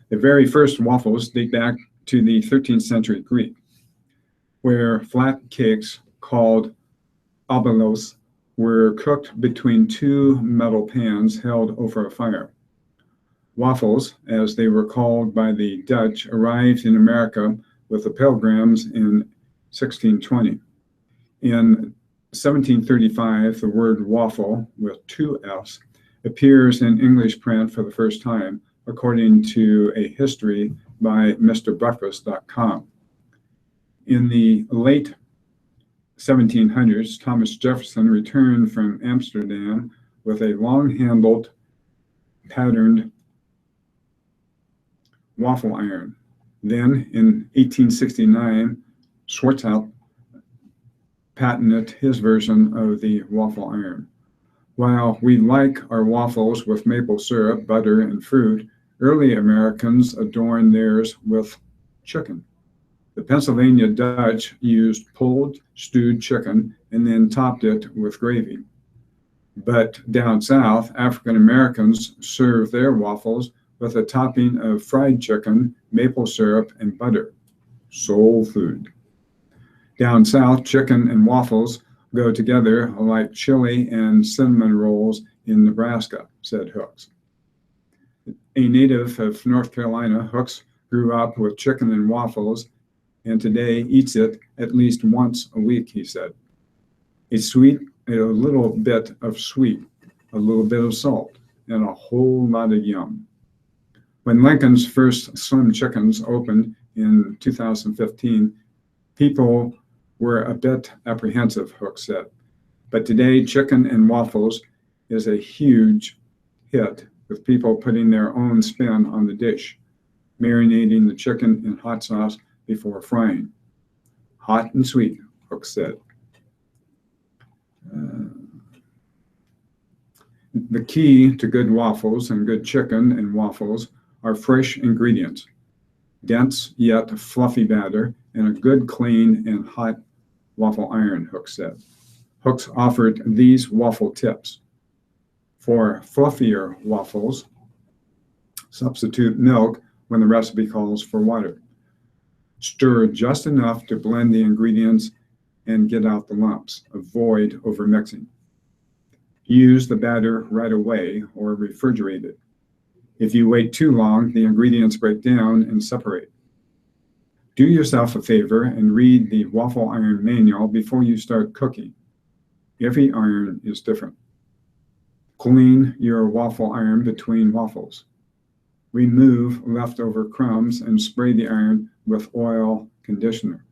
The very first waffles date back to the 13th century Greek, where flat cakes called obelos were cooked between 2 metal pans held over a fire. Waffles, as they were called by the Dutch, arrived in America with the Pilgrims in 1620. In 1735, the word waffle, with 2 F's, appears in English print for the first time, according to a history by MrBreakfast.com. In the late 1700s, Thomas Jefferson returned from Amsterdam with a long-handled, patterned waffle iron. Then, in 1869, Schwarzschild patented his version of the waffle iron. While we like our waffles with maple syrup, butter, and fruit, early Americans adorned theirs with chicken. The Pennsylvania Dutch used pulled, stewed chicken and then topped it with gravy. But down south, African Americans served their waffles with a topping of fried chicken, maple syrup, and butter. Soul food. Down south, chicken and waffles go together like chili and cinnamon rolls in Nebraska, said Hooks. A native of North Carolina, Hooks grew up with chicken and waffles and today eats it at least once a week, he said. It's sweet, a little bit of sweet, a little bit of salt, and a whole lot of yum. When Lincoln's first Slim Chickens opened in 2015, people were a bit apprehensive, Hooks said. But today, chicken and waffles is a huge hit, with people putting their own spin on the dish, marinating the chicken in hot sauce before frying. Hot and sweet, Hooks said. The key to good waffles and good chicken and waffles are fresh ingredients, dense yet fluffy batter, and a good, clean, and hot waffle iron, Hooks said. Hooks offered these waffle tips. For fluffier waffles, substitute milk when the recipe calls for water. Stir just enough to blend the ingredients and get out the lumps. Avoid overmixing. Use the batter right away or refrigerate it. If you wait too long, the ingredients break down and separate. Do yourself a favor and read the waffle iron manual before you start cooking. Every iron is different. Clean your waffle iron between waffles. Remove leftover crumbs and spray the iron with oil conditioner.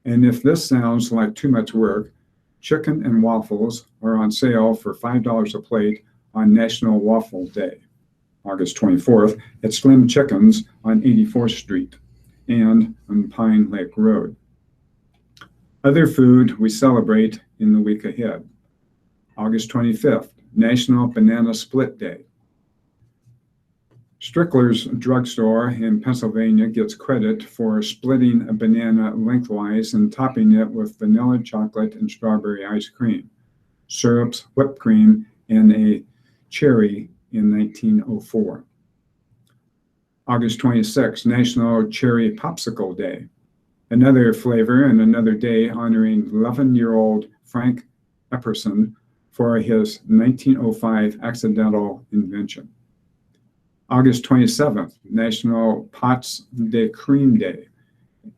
And if this sounds like too much work, chicken and waffles are on sale for $5 a plate on National Waffle Day, August 24th, at Slim Chickens on 84th Street and on Pine Lake Road. Other food we celebrate in the week ahead. August 25th, National Banana Split Day. Strickler's drugstore in Pennsylvania gets credit for splitting a banana lengthwise and topping it with vanilla chocolate and strawberry ice cream, syrups, whipped cream, and a cherry in 1904. August 26th, National Cherry Popsicle Day. Another flavor and another day honoring 11-year-old Frank Epperson for his 1905 accidental invention. August 27th, National Pâtes de Crème Day,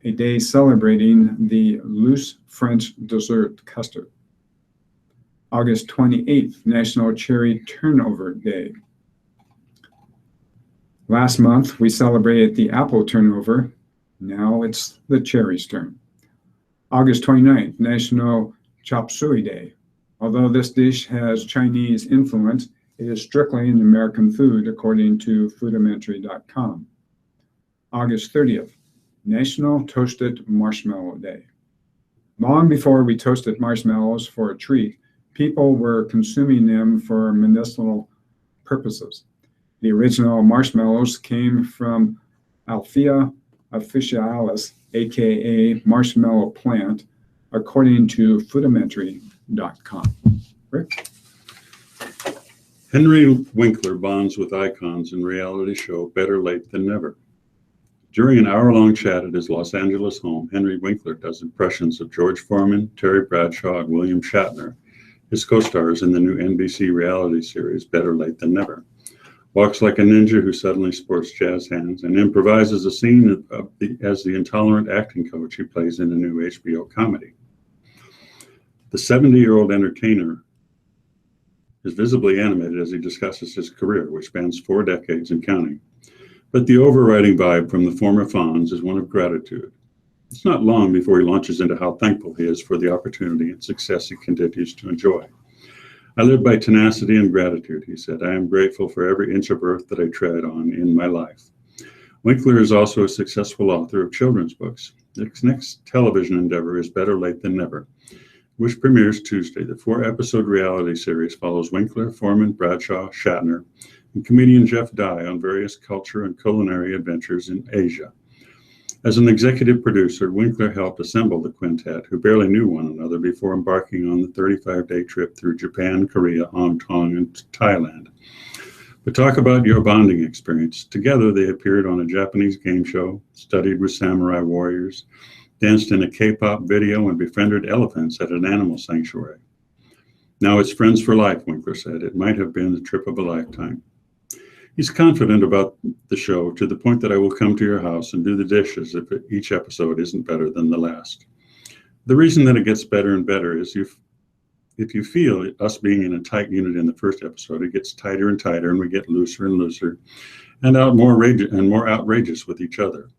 a day celebrating the loose French dessert custard. August 28th, National Cherry Turnover Day. Last month, we celebrated the apple turnover. Now it's the cherry's turn. August 29th, National Chop Suey Day. Although this dish has Chinese influence, it is strictly an American food, according to Foodimentary.com. August 30th, National Toasted Marshmallow Day. Long before we toasted marshmallows for a treat, people were consuming them for medicinal purposes. The original marshmallows came from Althea officinalis, aka marshmallow plant, according to Foodimentary.com. Rick? Henry Winkler bonds with icons in reality show Better Late Than Never. During an hour-long chat at his Los Angeles home, Henry Winkler does impressions of George Foreman, Terry Bradshaw, and William Shatner, his co-stars in the new NBC reality series Better Late Than Never. Walks like a ninja who suddenly sports jazz hands and improvises a scene as the intolerant acting coach he plays in a new HBO comedy. The 70-year-old entertainer is visibly animated as he discusses his career, which spans 4 decades and counting. But the overriding vibe from the former Fonz is one of gratitude. It's not long before he launches into how thankful he is for the opportunity and success he continues to enjoy. I live by tenacity and gratitude, he said. I am grateful for every inch of earth that I tread on in my life. Winkler is also a successful author of children's books. His next television endeavor is Better Late Than Never, which premieres Tuesday. The 4-episode reality series follows Winkler, Foreman, Bradshaw, Shatner, and comedian Jeff Dye on various culture and culinary adventures in Asia. As an executive producer, Winkler helped assemble the quintet, who barely knew one another before embarking on the 35-day trip through Japan, Korea, Hong Kong, and Thailand. But talk about your bonding experience. Together, they appeared on a Japanese game show, studied with samurai warriors, danced in a K-pop video, and befriended elephants at an animal sanctuary. Now it's friends for life, Winkler said. It might have been the trip of a lifetime. He's confident about the show to the point that I will come to your house and do the dishes if each episode isn't better than the last. The reason that it gets better and better is if you feel us being in a tight unit in the first episode, it gets tighter and tighter and we get looser and looser and more outrageous with each other.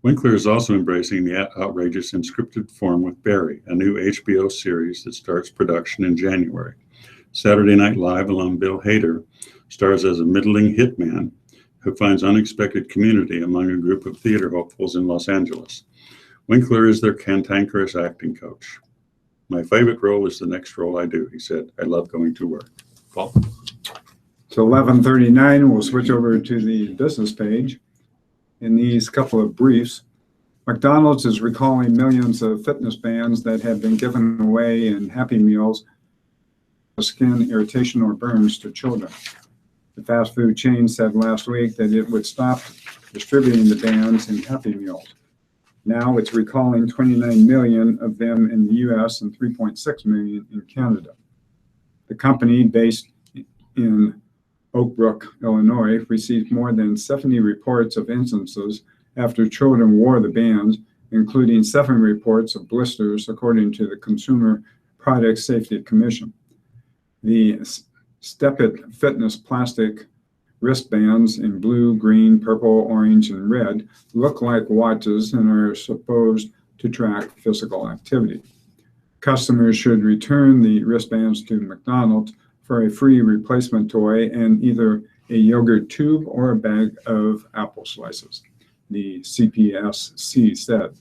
Winkler is also embracing the outrageous in scripted form with Barry, a new HBO series that starts production in January. Saturday Night Live, along Bill Hader, stars as a middling hitman who finds unexpected community among a group of theater hopefuls in Los Angeles. Winkler is their cantankerous acting coach. My favorite role is the next role I do, he said. I love going to work. Paul? So 11:39, we'll switch over to the business page. In these couple of briefs, McDonald's is recalling millions of fitness bands that have been given away in Happy Meals, skin irritation or burns to children. The fast food chain said last week that it would stop distributing the bands in Happy Meals. Now it's recalling 29 million of them in the U.S. and 3.6 million in Canada. The company, based in Oak Brook, Illinois, received more than 70 reports of instances after children wore the bands, including 7 reports of blisters, according to the Consumer Product Safety Commission. The Step-It Fitness plastic wristbands in blue, green, purple, orange, and red look like watches and are supposed to track physical activity. Customers should return the wristbands to McDonald's for a free replacement toy and either a yogurt tube or a bag of apple slices, the CPSC said.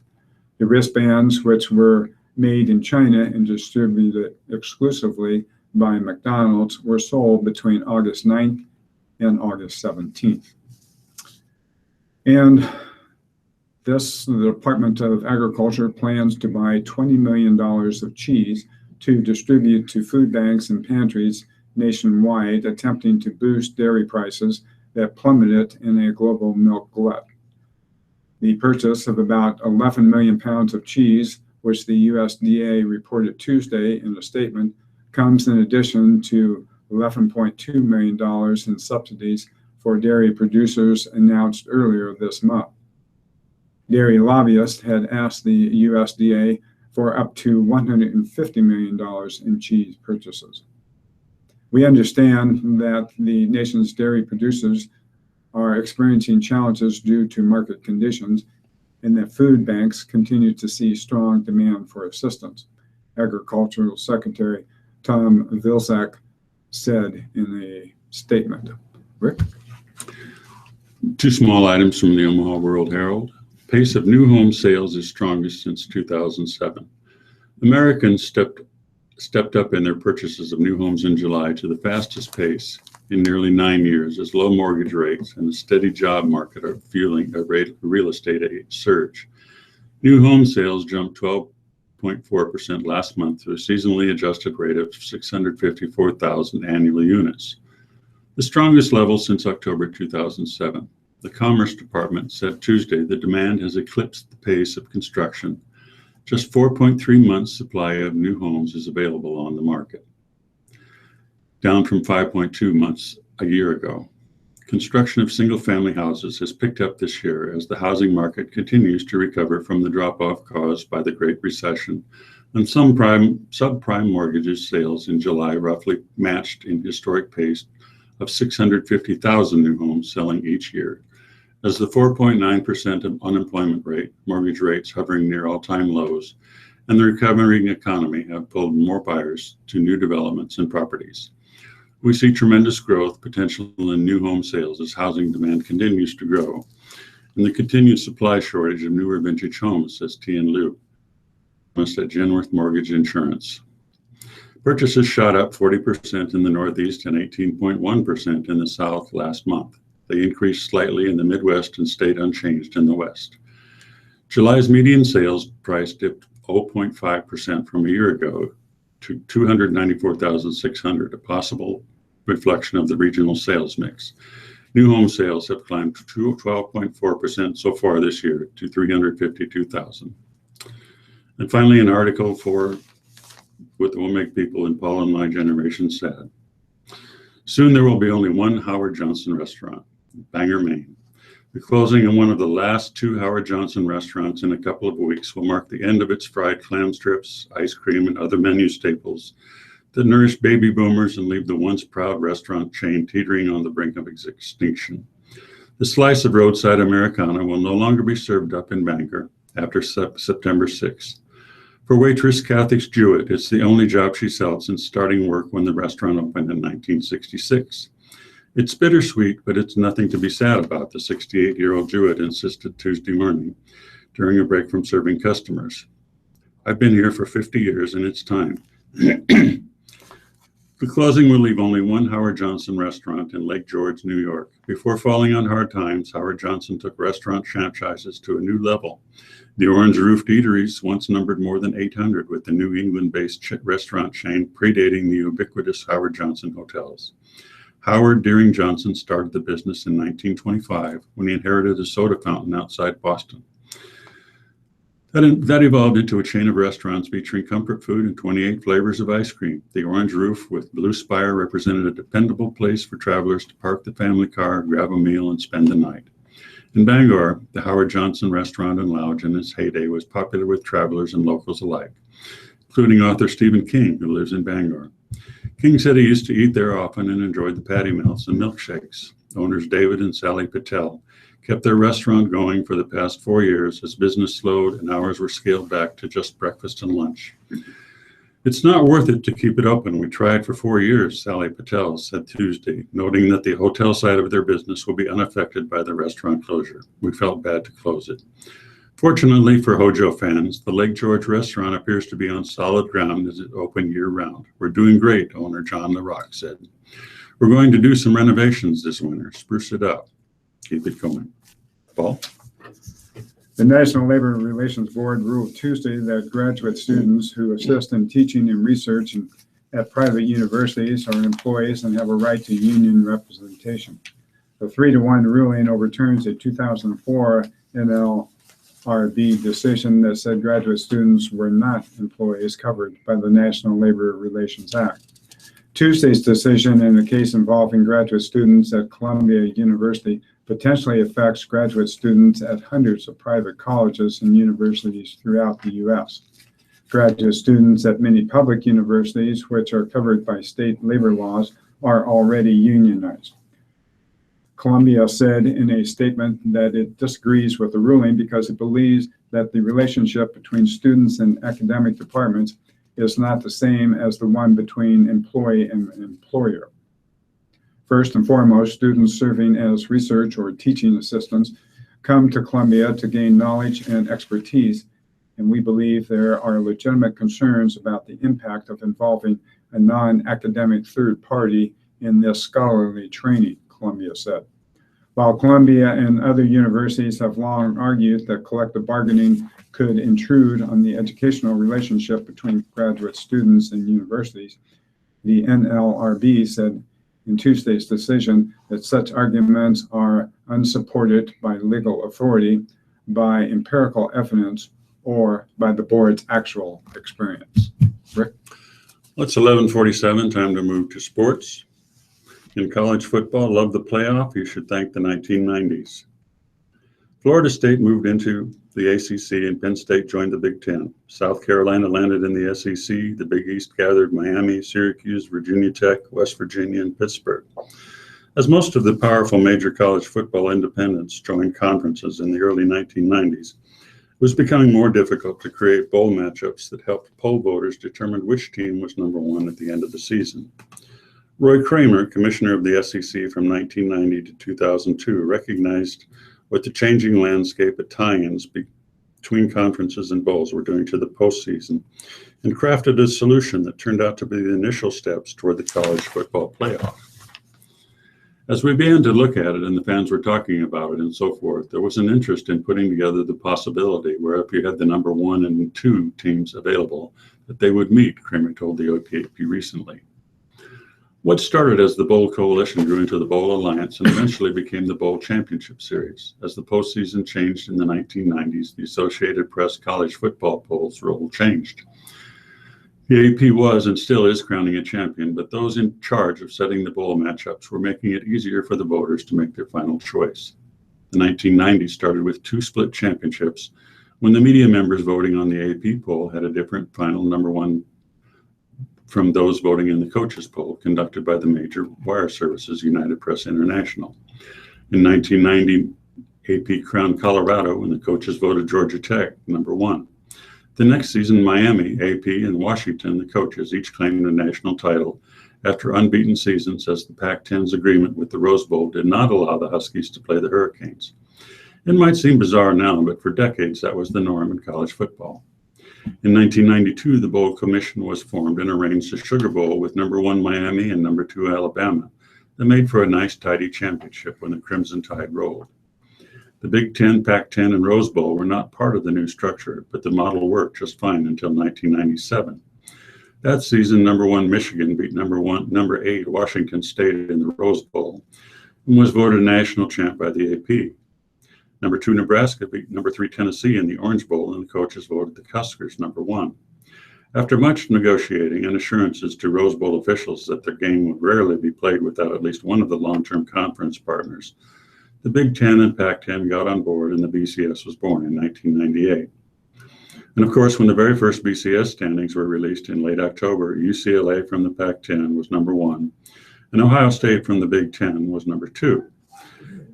The wristbands, which were made in China and distributed exclusively by McDonald's, were sold between August 9th and August 17th. And the Department of Agriculture plans to buy $20 million of cheese to distribute to food banks and pantries nationwide, attempting to boost dairy prices that plummeted in a global milk glut. The purchase of about 11 million pounds of cheese, which the USDA reported Tuesday in a statement, comes in addition to $11.2 million in subsidies for dairy producers announced earlier this month. Dairy lobbyists had asked the USDA for up to $150 million in cheese purchases. We understand that the nation's dairy producers are experiencing challenges due to market conditions and that food banks continue to see strong demand for assistance, Agricultural Secretary Tom Vilsack said in a statement. Rick? 2 small items from the Omaha World Herald. Pace of new home sales is strongest since 2007. Americans stepped up in their purchases of new homes in July to the fastest pace in nearly 9 years, as low mortgage rates and a steady job market are fueling a real estate surge. New home sales jumped 12.4% last month to a seasonally adjusted rate of 654,000 annual units, the strongest level since October 2007. The Commerce Department said Tuesday the demand has eclipsed the pace of construction. Just 4.3 months' supply of new homes is available on the market, down from 5.2 months a year ago. Construction of single-family houses has picked up this year as the housing market continues to recover from the drop-off caused by the Great Recession, and some subprime mortgages sales in July roughly matched in historic pace of 650,000 new homes selling each year, as the 4.9% unemployment rate, mortgage rates hovering near all-time lows, and the recovering economy have pulled more buyers to new developments and properties. We see tremendous growth potential in new home sales as housing demand continues to grow, and the continued supply shortage of newer vintage homes, says Tian Liu, at Genworth Mortgage Insurance. Purchases shot up 40% in the Northeast and 18.1% in the South last month. They increased slightly in the Midwest and stayed unchanged in the West. July's median sales price dipped 0.5% from a year ago to $294,600, a possible reflection of the regional sales mix. New home sales have climbed 12.4% so far this year to $352,000. And finally, an article for what will make people in Paul and my generation sad. Soon there will be only one Howard Johnson restaurant, Bangor, Maine. The closing of one of the last 2 Howard Johnson restaurants in a couple of weeks will mark the end of its fried clam strips, ice cream, and other menu staples that nourished baby boomers and leave the once proud restaurant chain teetering on the brink of extinction. The slice of roadside Americana will no longer be served up in Bangor after September 6th. For waitress Kathy Jewett, it's the only job she's held since starting work when the restaurant opened in 1966. It's bittersweet, but it's nothing to be sad about, the 68-year-old Jewett insisted Tuesday morning during a break from serving customers. I've been here for 50 years and it's time. The closing will leave only one Howard Johnson restaurant in Lake George, New York. Before falling on hard times, Howard Johnson took restaurant franchises to a new level. The orange-roofed eateries once numbered more than 800, with the New England-based restaurant chain predating the ubiquitous Howard Johnson hotels. Howard Deering Johnson started the business in 1925 when he inherited a soda fountain outside Boston. That evolved into a chain of restaurants featuring comfort food and 28 flavors of ice cream. The orange roof with blue spire represented a dependable place for travelers to park the family car, grab a meal, and spend the night. In Bangor, the Howard Johnson Restaurant and Lounge in its heyday was popular with travelers and locals alike, including author Stephen King, who lives in Bangor. King said he used to eat there often and enjoyed the patty melts and milkshakes. Owners David and Sally Patel kept their restaurant going for the past 4 years as business slowed and hours were scaled back to just breakfast and lunch. It's not worth it to keep it open. We tried for 4 years, Sally Patel said Tuesday, noting that the hotel side of their business will be unaffected by the restaurant closure. We felt bad to close it. Fortunately for Hojo fans, the Lake George restaurant appears to be on solid ground as it's open year-round. We're doing great, owner John LaRock said. We're going to do some renovations this winter, spruce it up, keep it going. Paul? The National Labor Relations Board ruled Tuesday that graduate students who assist in teaching and research at private universities are employees and have a right to union representation. The 3-1 ruling overturns a 2004 NLRB decision that said graduate students were not employees covered by the National Labor Relations Act. Tuesday's decision in a case involving graduate students at Columbia University potentially affects graduate students at hundreds of private colleges and universities throughout the U.S. Graduate students at many public universities, which are covered by state labor laws, are already unionized. Columbia said in a statement that it disagrees with the ruling because it believes that the relationship between students and academic departments is not the same as the one between employee and employer. First and foremost, students serving as research or teaching assistants come to Columbia to gain knowledge and expertise, and we believe there are legitimate concerns about the impact of involving a non-academic third party in this scholarly training, Columbia said. While Columbia and other universities have long argued that collective bargaining could intrude on the educational relationship between graduate students and universities, the NLRB said in Tuesday's decision that such arguments are unsupported by legal authority, by empirical evidence, or by the board's actual experience. Rick? Well, it's 11:47, time to move to sports. In college football, love the playoff, you should thank the 1990s. Florida State moved into the ACC and Penn State joined the Big Ten. South Carolina landed in the SEC. The Big East gathered Miami, Syracuse, Virginia Tech, West Virginia, and Pittsburgh. As most of the powerful major college football independents joined conferences in the early 1990s, it was becoming more difficult to create bowl matchups that helped poll voters determine which team was number one at the end of the season. Roy Kramer, commissioner of the SEC from 1990 to 2002, recognized what the changing landscape of tie-ins between conferences and bowls were doing to the postseason, and crafted a solution that turned out to be the initial steps toward the college football playoff. As we began to look at it and the fans were talking about it and so forth, there was an interest in putting together the possibility where if you had the number 1 and 2 teams available, that they would meet, Kramer told the OPAP recently. What started as the Bowl Coalition grew into the Bowl Alliance and eventually became the Bowl Championship Series. As the postseason changed in the 1990s, the Associated Press college football poll's role changed. The AP was and still is crowning a champion, but those in charge of setting the bowl matchups were making it easier for the voters to make their final choice. The 1990s started with 2 split championships when the media members voting on the AP poll had a different final number 1 from those voting in the coaches poll conducted by the major wire services United Press International. In 1990, AP crowned Colorado when the coaches voted Georgia Tech number 1. The next season, Miami, AP, and Washington, the coaches, each claimed a national title after unbeaten seasons as the Pac-10's agreement with the Rose Bowl did not allow the Huskies to play the Hurricanes. It might seem bizarre now, but for decades that was the norm in college football. In 1992, the Bowl Commission was formed and arranged a Sugar Bowl with number 1 Miami and number 2 Alabama that made for a nice, tidy championship when the Crimson Tide rolled. The Big Ten, Pac-10, and Rose Bowl were not part of the new structure, but the model worked just fine until 1997. That season, number 1 Michigan beat number 8 Washington State in the Rose Bowl and was voted national champ by the AP. Number 2, Nebraska beat number 3, Tennessee in the Orange Bowl, and the coaches voted the Huskers number 1. After much negotiating and assurances to Rose Bowl officials that their game would rarely be played without at least one of the long-term conference partners, the Big Ten and Pac-10 got on board, and the BCS was born in 1998. And of course, when the very first BCS standings were released in late October, UCLA from the Pac-10 was number 1, and Ohio State from the Big Ten was number 2,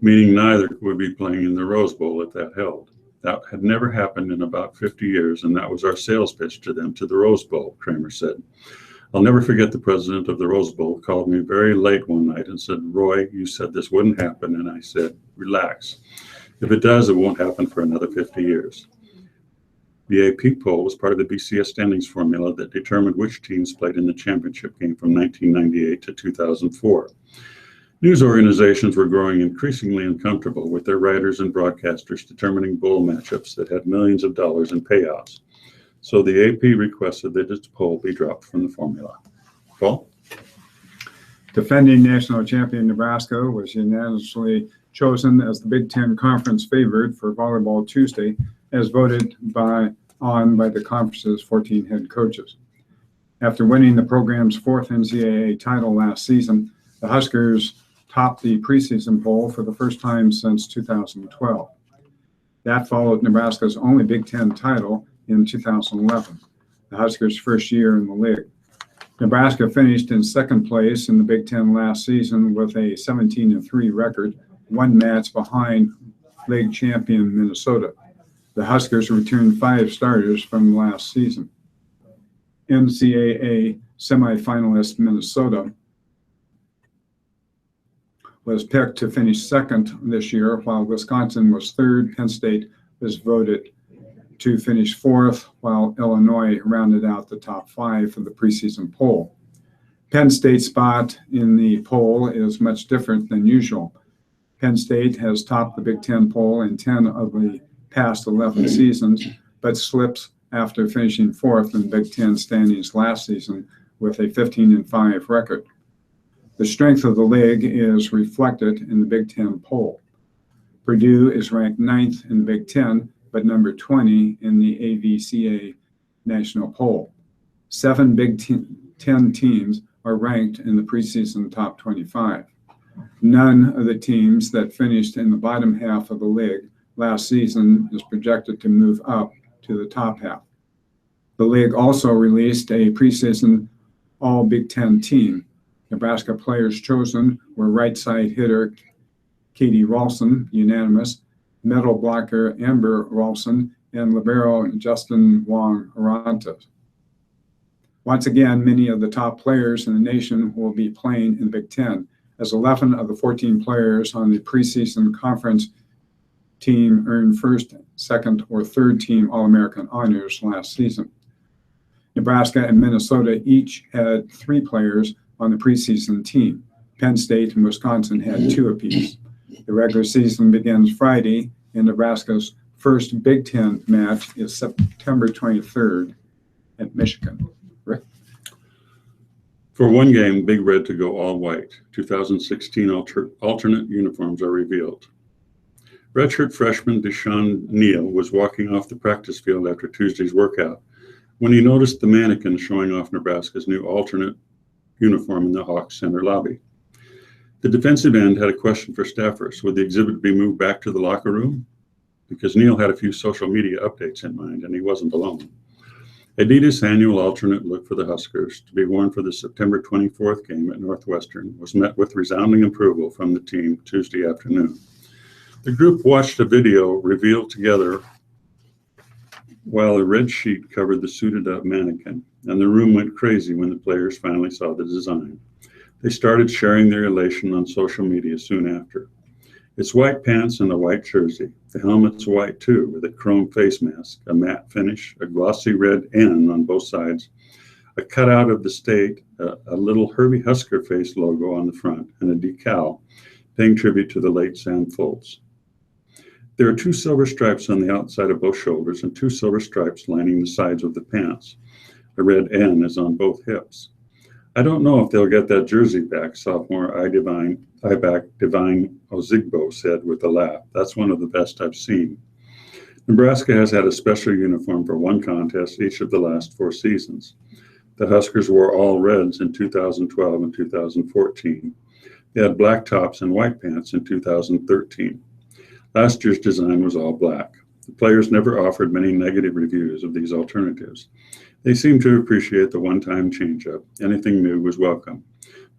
meaning neither would be playing in the Rose Bowl if that held. That had never happened in about 50 years, and that was our sales pitch to them to the Rose Bowl, Kramer said. I'll never forget the president of the Rose Bowl called me very late one night and said, "Roy, you said this wouldn't happen." And I said, "Relax. If it does, it won't happen for another 50 years. The AP poll was part of the BCS standings formula that determined which teams played in the championship game from 1998 to 2004. News organizations were growing increasingly uncomfortable with their writers and broadcasters determining bowl matchups that had millions of dollars in payouts. So the AP requested that its poll be dropped from the formula. Paul? Defending national champion Nebraska was unanimously chosen as the Big Ten Conference favorite for Volleyball Tuesday, as voted on by the conference's 14 head coaches. After winning the program's 4th NCAA title last season, the Huskers topped the preseason poll for the first time since 2012. That followed Nebraska's only Big Ten title in 2011, the Huskers' first year in the league. Nebraska finished in second place in the Big Ten last season with a 17-3 record, one match behind league champion Minnesota. The Huskers returned 5 starters from last season. NCAA semifinalist Minnesota was picked to finish second this year, while Wisconsin was third. Penn State was voted to finish 4th, while Illinois rounded out the top 5 for the preseason poll. Penn State's spot in the poll is much different than usual. Penn State has topped the Big Ten poll in 10 of the past 11 seasons, but slips after finishing 4th in Big Ten standings last season with a 15-5 record. The strength of the league is reflected in the Big Ten poll. Purdue is ranked 9th in the Big Ten, but number 20 in the AVCA national poll. 7 Big Ten teams are ranked in the preseason top 25. None of the teams that finished in the bottom half of the league last season is projected to move up to the top half. The league also released a preseason all Big Ten team. Nebraska players chosen were right side hitter Katie Ralston, unanimous, middle blocker Amber Ralston, and libero Justin Wong Arantes. Once again, many of the top players in the nation will be playing in the Big Ten, as 11 of the 14 players on the preseason conference team earned first, second, or third team All-American honors last season. Nebraska and Minnesota each had 3 players on the preseason team. Penn State and Wisconsin had 2 apiece. The regular season begins Friday, and Nebraska's first Big Ten match is September 23rd at Michigan. Rick? For one game, Big Red to go all white. 2016 alternate uniforms are revealed. Redshirt freshman Deshaun Neal was walking off the practice field after Tuesday's workout when he noticed the mannequin showing off Nebraska's new alternate uniform in the Hawks Center lobby. The defensive end had a question for staffers. Would the exhibit be moved back to the locker room? Because Neal had a few social media updates in mind, and he wasn't alone. Adidas' annual alternate look for the Huskers, to be worn for the September 24th game at Northwestern, was met with resounding approval from the team Tuesday afternoon. The group watched a video revealed together while a red sheet covered the suited-up mannequin, and the room went crazy when the players finally saw the design. They started sharing their elation on social media soon after. It's white pants and a white jersey. The helmet's white too, with a chrome face mask, a matte finish, a glossy red N on both sides, a cutout of the state, a little Herbie Husker face logo on the front, and a decal paying tribute to the late Sam Foltz. There are 2 silver stripes on the outside of both shoulders and 2 silver stripes lining the sides of the pants. A red N is on both hips. I don't know if they'll get that jersey back, sophomore Divine Ozigbo said with a laugh. That's one of the best I've seen. Nebraska has had a special uniform for one contest each of the last 4 seasons. The Huskers wore all reds in 2012 and 2014. They had black tops and white pants in 2013. Last year's design was all black. The players never offered many negative reviews of these alternatives. They seemed to appreciate the one-time change-up. Anything new was welcome.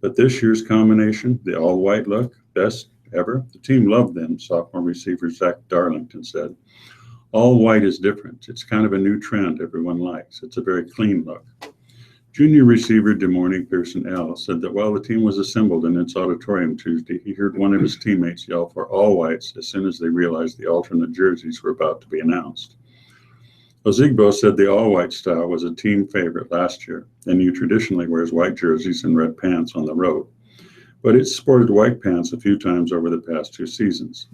But this year's combination, the all-white look, best ever, the team loved them, sophomore receiver Zach Darlington said. All white is different. It's kind of a new trend everyone likes. It's a very clean look. Junior receiver DeMorney Pearson L. said that while the team was assembled in its auditorium Tuesday, he heard one of his teammates yell for all whites as soon as they realized the alternate jerseys were about to be announced. Ozigbo said the all-white style was a team favorite last year, and he traditionally wears white jerseys and red pants on the road. But it's sported white pants a few times over the past 2 seasons.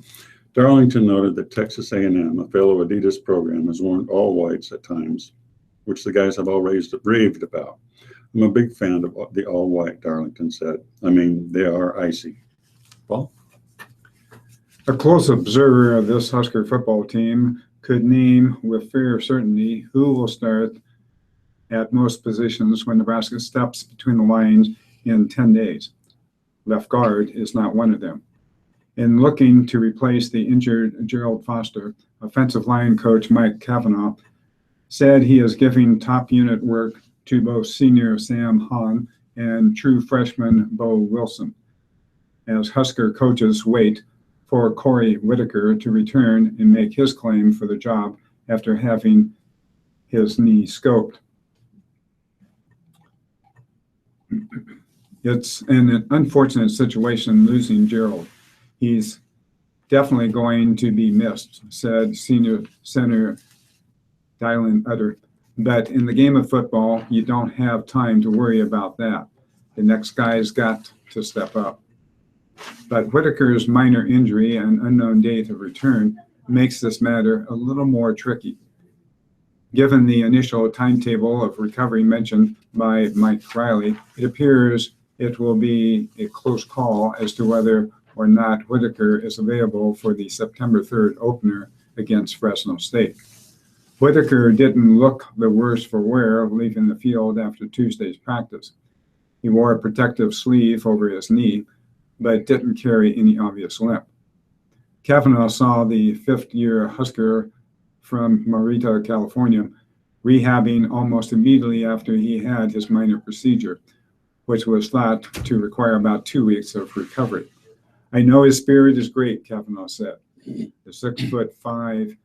Darlington noted that Texas A&M, a fellow Adidas program, has worn all whites at times, which the guys have all raved about. I'm a big fan of the all-white, Darlington said. I mean, they are icy. Paul? A close observer of this Husker football team could name with fair certainty who will start at most positions when Nebraska steps between the lines in 10 days. Left guard is not one of them. In looking to replace the injured Gerald Foster, offensive line coach Mike Cavanaugh said he is giving top unit work to both senior Sam Hahn and true freshman Bo Wilson, as Husker coaches wait for Corey Whitaker to return and make his claim for the job after having his knee scoped. It's an unfortunate situation losing Gerald. He's definitely going to be missed, said senior center Dylan Utter. But in the game of football, you don't have time to worry about that. The next guy's got to step up. But Whitaker's minor injury and unknown date of return makes this matter a little more tricky. Given the initial timetable of recovery mentioned by Mike Riley, it appears it will be a close call as to whether or not Whitaker is available for the September 3rd opener against Fresno State. Whitaker didn't look the worse for wear leaving the field after Tuesday's practice. He wore a protective sleeve over his knee, but didn't carry any obvious limp. Cavanaugh saw the 5th-year Husker from Morita, California, rehabbing almost immediately after he had his minor procedure, which was thought to require about 2 weeks of recovery. I know his spirit is great, Cavanaugh said. The 6'5",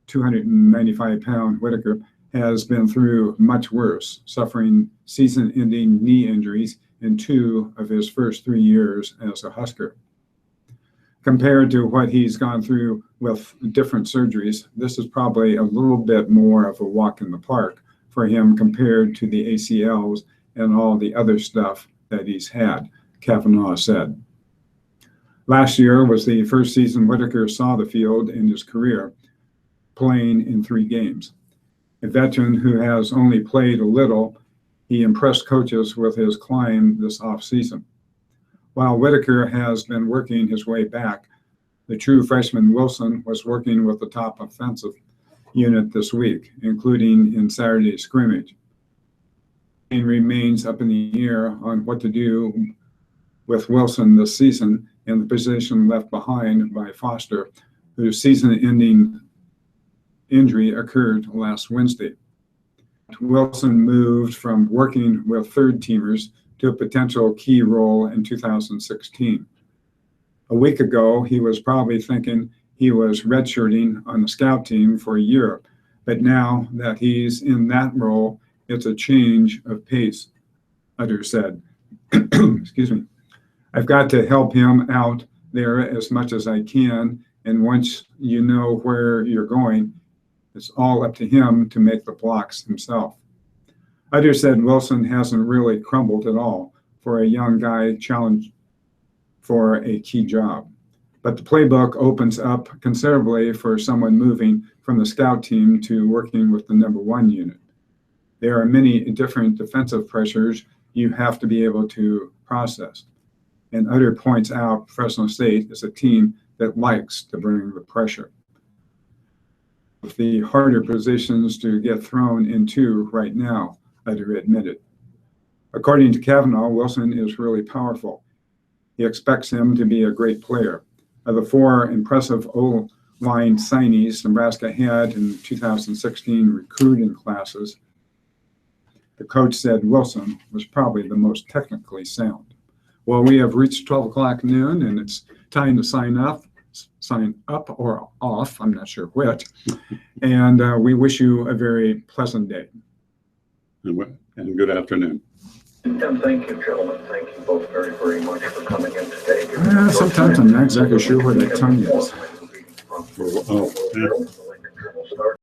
295-pound Whitaker has been through much worse, suffering season-ending knee injuries in 2 of his first 3 years as a Husker. Compared to what he's gone through with different surgeries, this is probably a little bit more of a walk in the park for him compared to the ACLs and all the other stuff that he's had, Cavanaugh said. Last year was the first season Whitaker saw the field in his career, playing in 3 games. A veteran who has only played a little, he impressed coaches with his climb this offseason. While Whitaker has been working his way back, the true freshman Wilson was working with the top offensive unit this week, including in Saturday's scrimmage. It remains up in the air on what to do with Wilson this season in the position left behind by Foster, whose season-ending injury occurred last Wednesday. Wilson moved from working with third-teamers to a potential key role in 2016. A week ago, he was probably thinking he was redshirting on the scout team for a year, but now that he's in that role, it's a change of pace, Utter said. Excuse me. I've got to help him out there as much as I can, and once you know where you're going, it's all up to him to make the blocks himself. Utter said Wilson hasn't really crumbled at all for a young guy challenged for a key job. But the playbook opens up considerably for someone moving from the scout team to working with the number 1 unit. There are many different defensive pressures you have to be able to process. And Utter points out Fresno State is a team that likes to bring the pressure. The harder positions to get thrown into right now, Utter admitted. According to Kavanaugh, Wilson is really powerful. He expects him to be a great player. Of the 4 impressive O-line signees Nebraska had in 2016 recruiting classes, the coach said Wilson was probably the most technically sound. Well, we have reached 12 o'clock noon, and it's time to sign up or off, I'm not sure which. And we wish you a very pleasant day. And good afternoon. And thank you, gentlemen. Thank you both very, very much for coming in today. Sometimes I'm not exactly sure where that tongue is. Oh, yeah.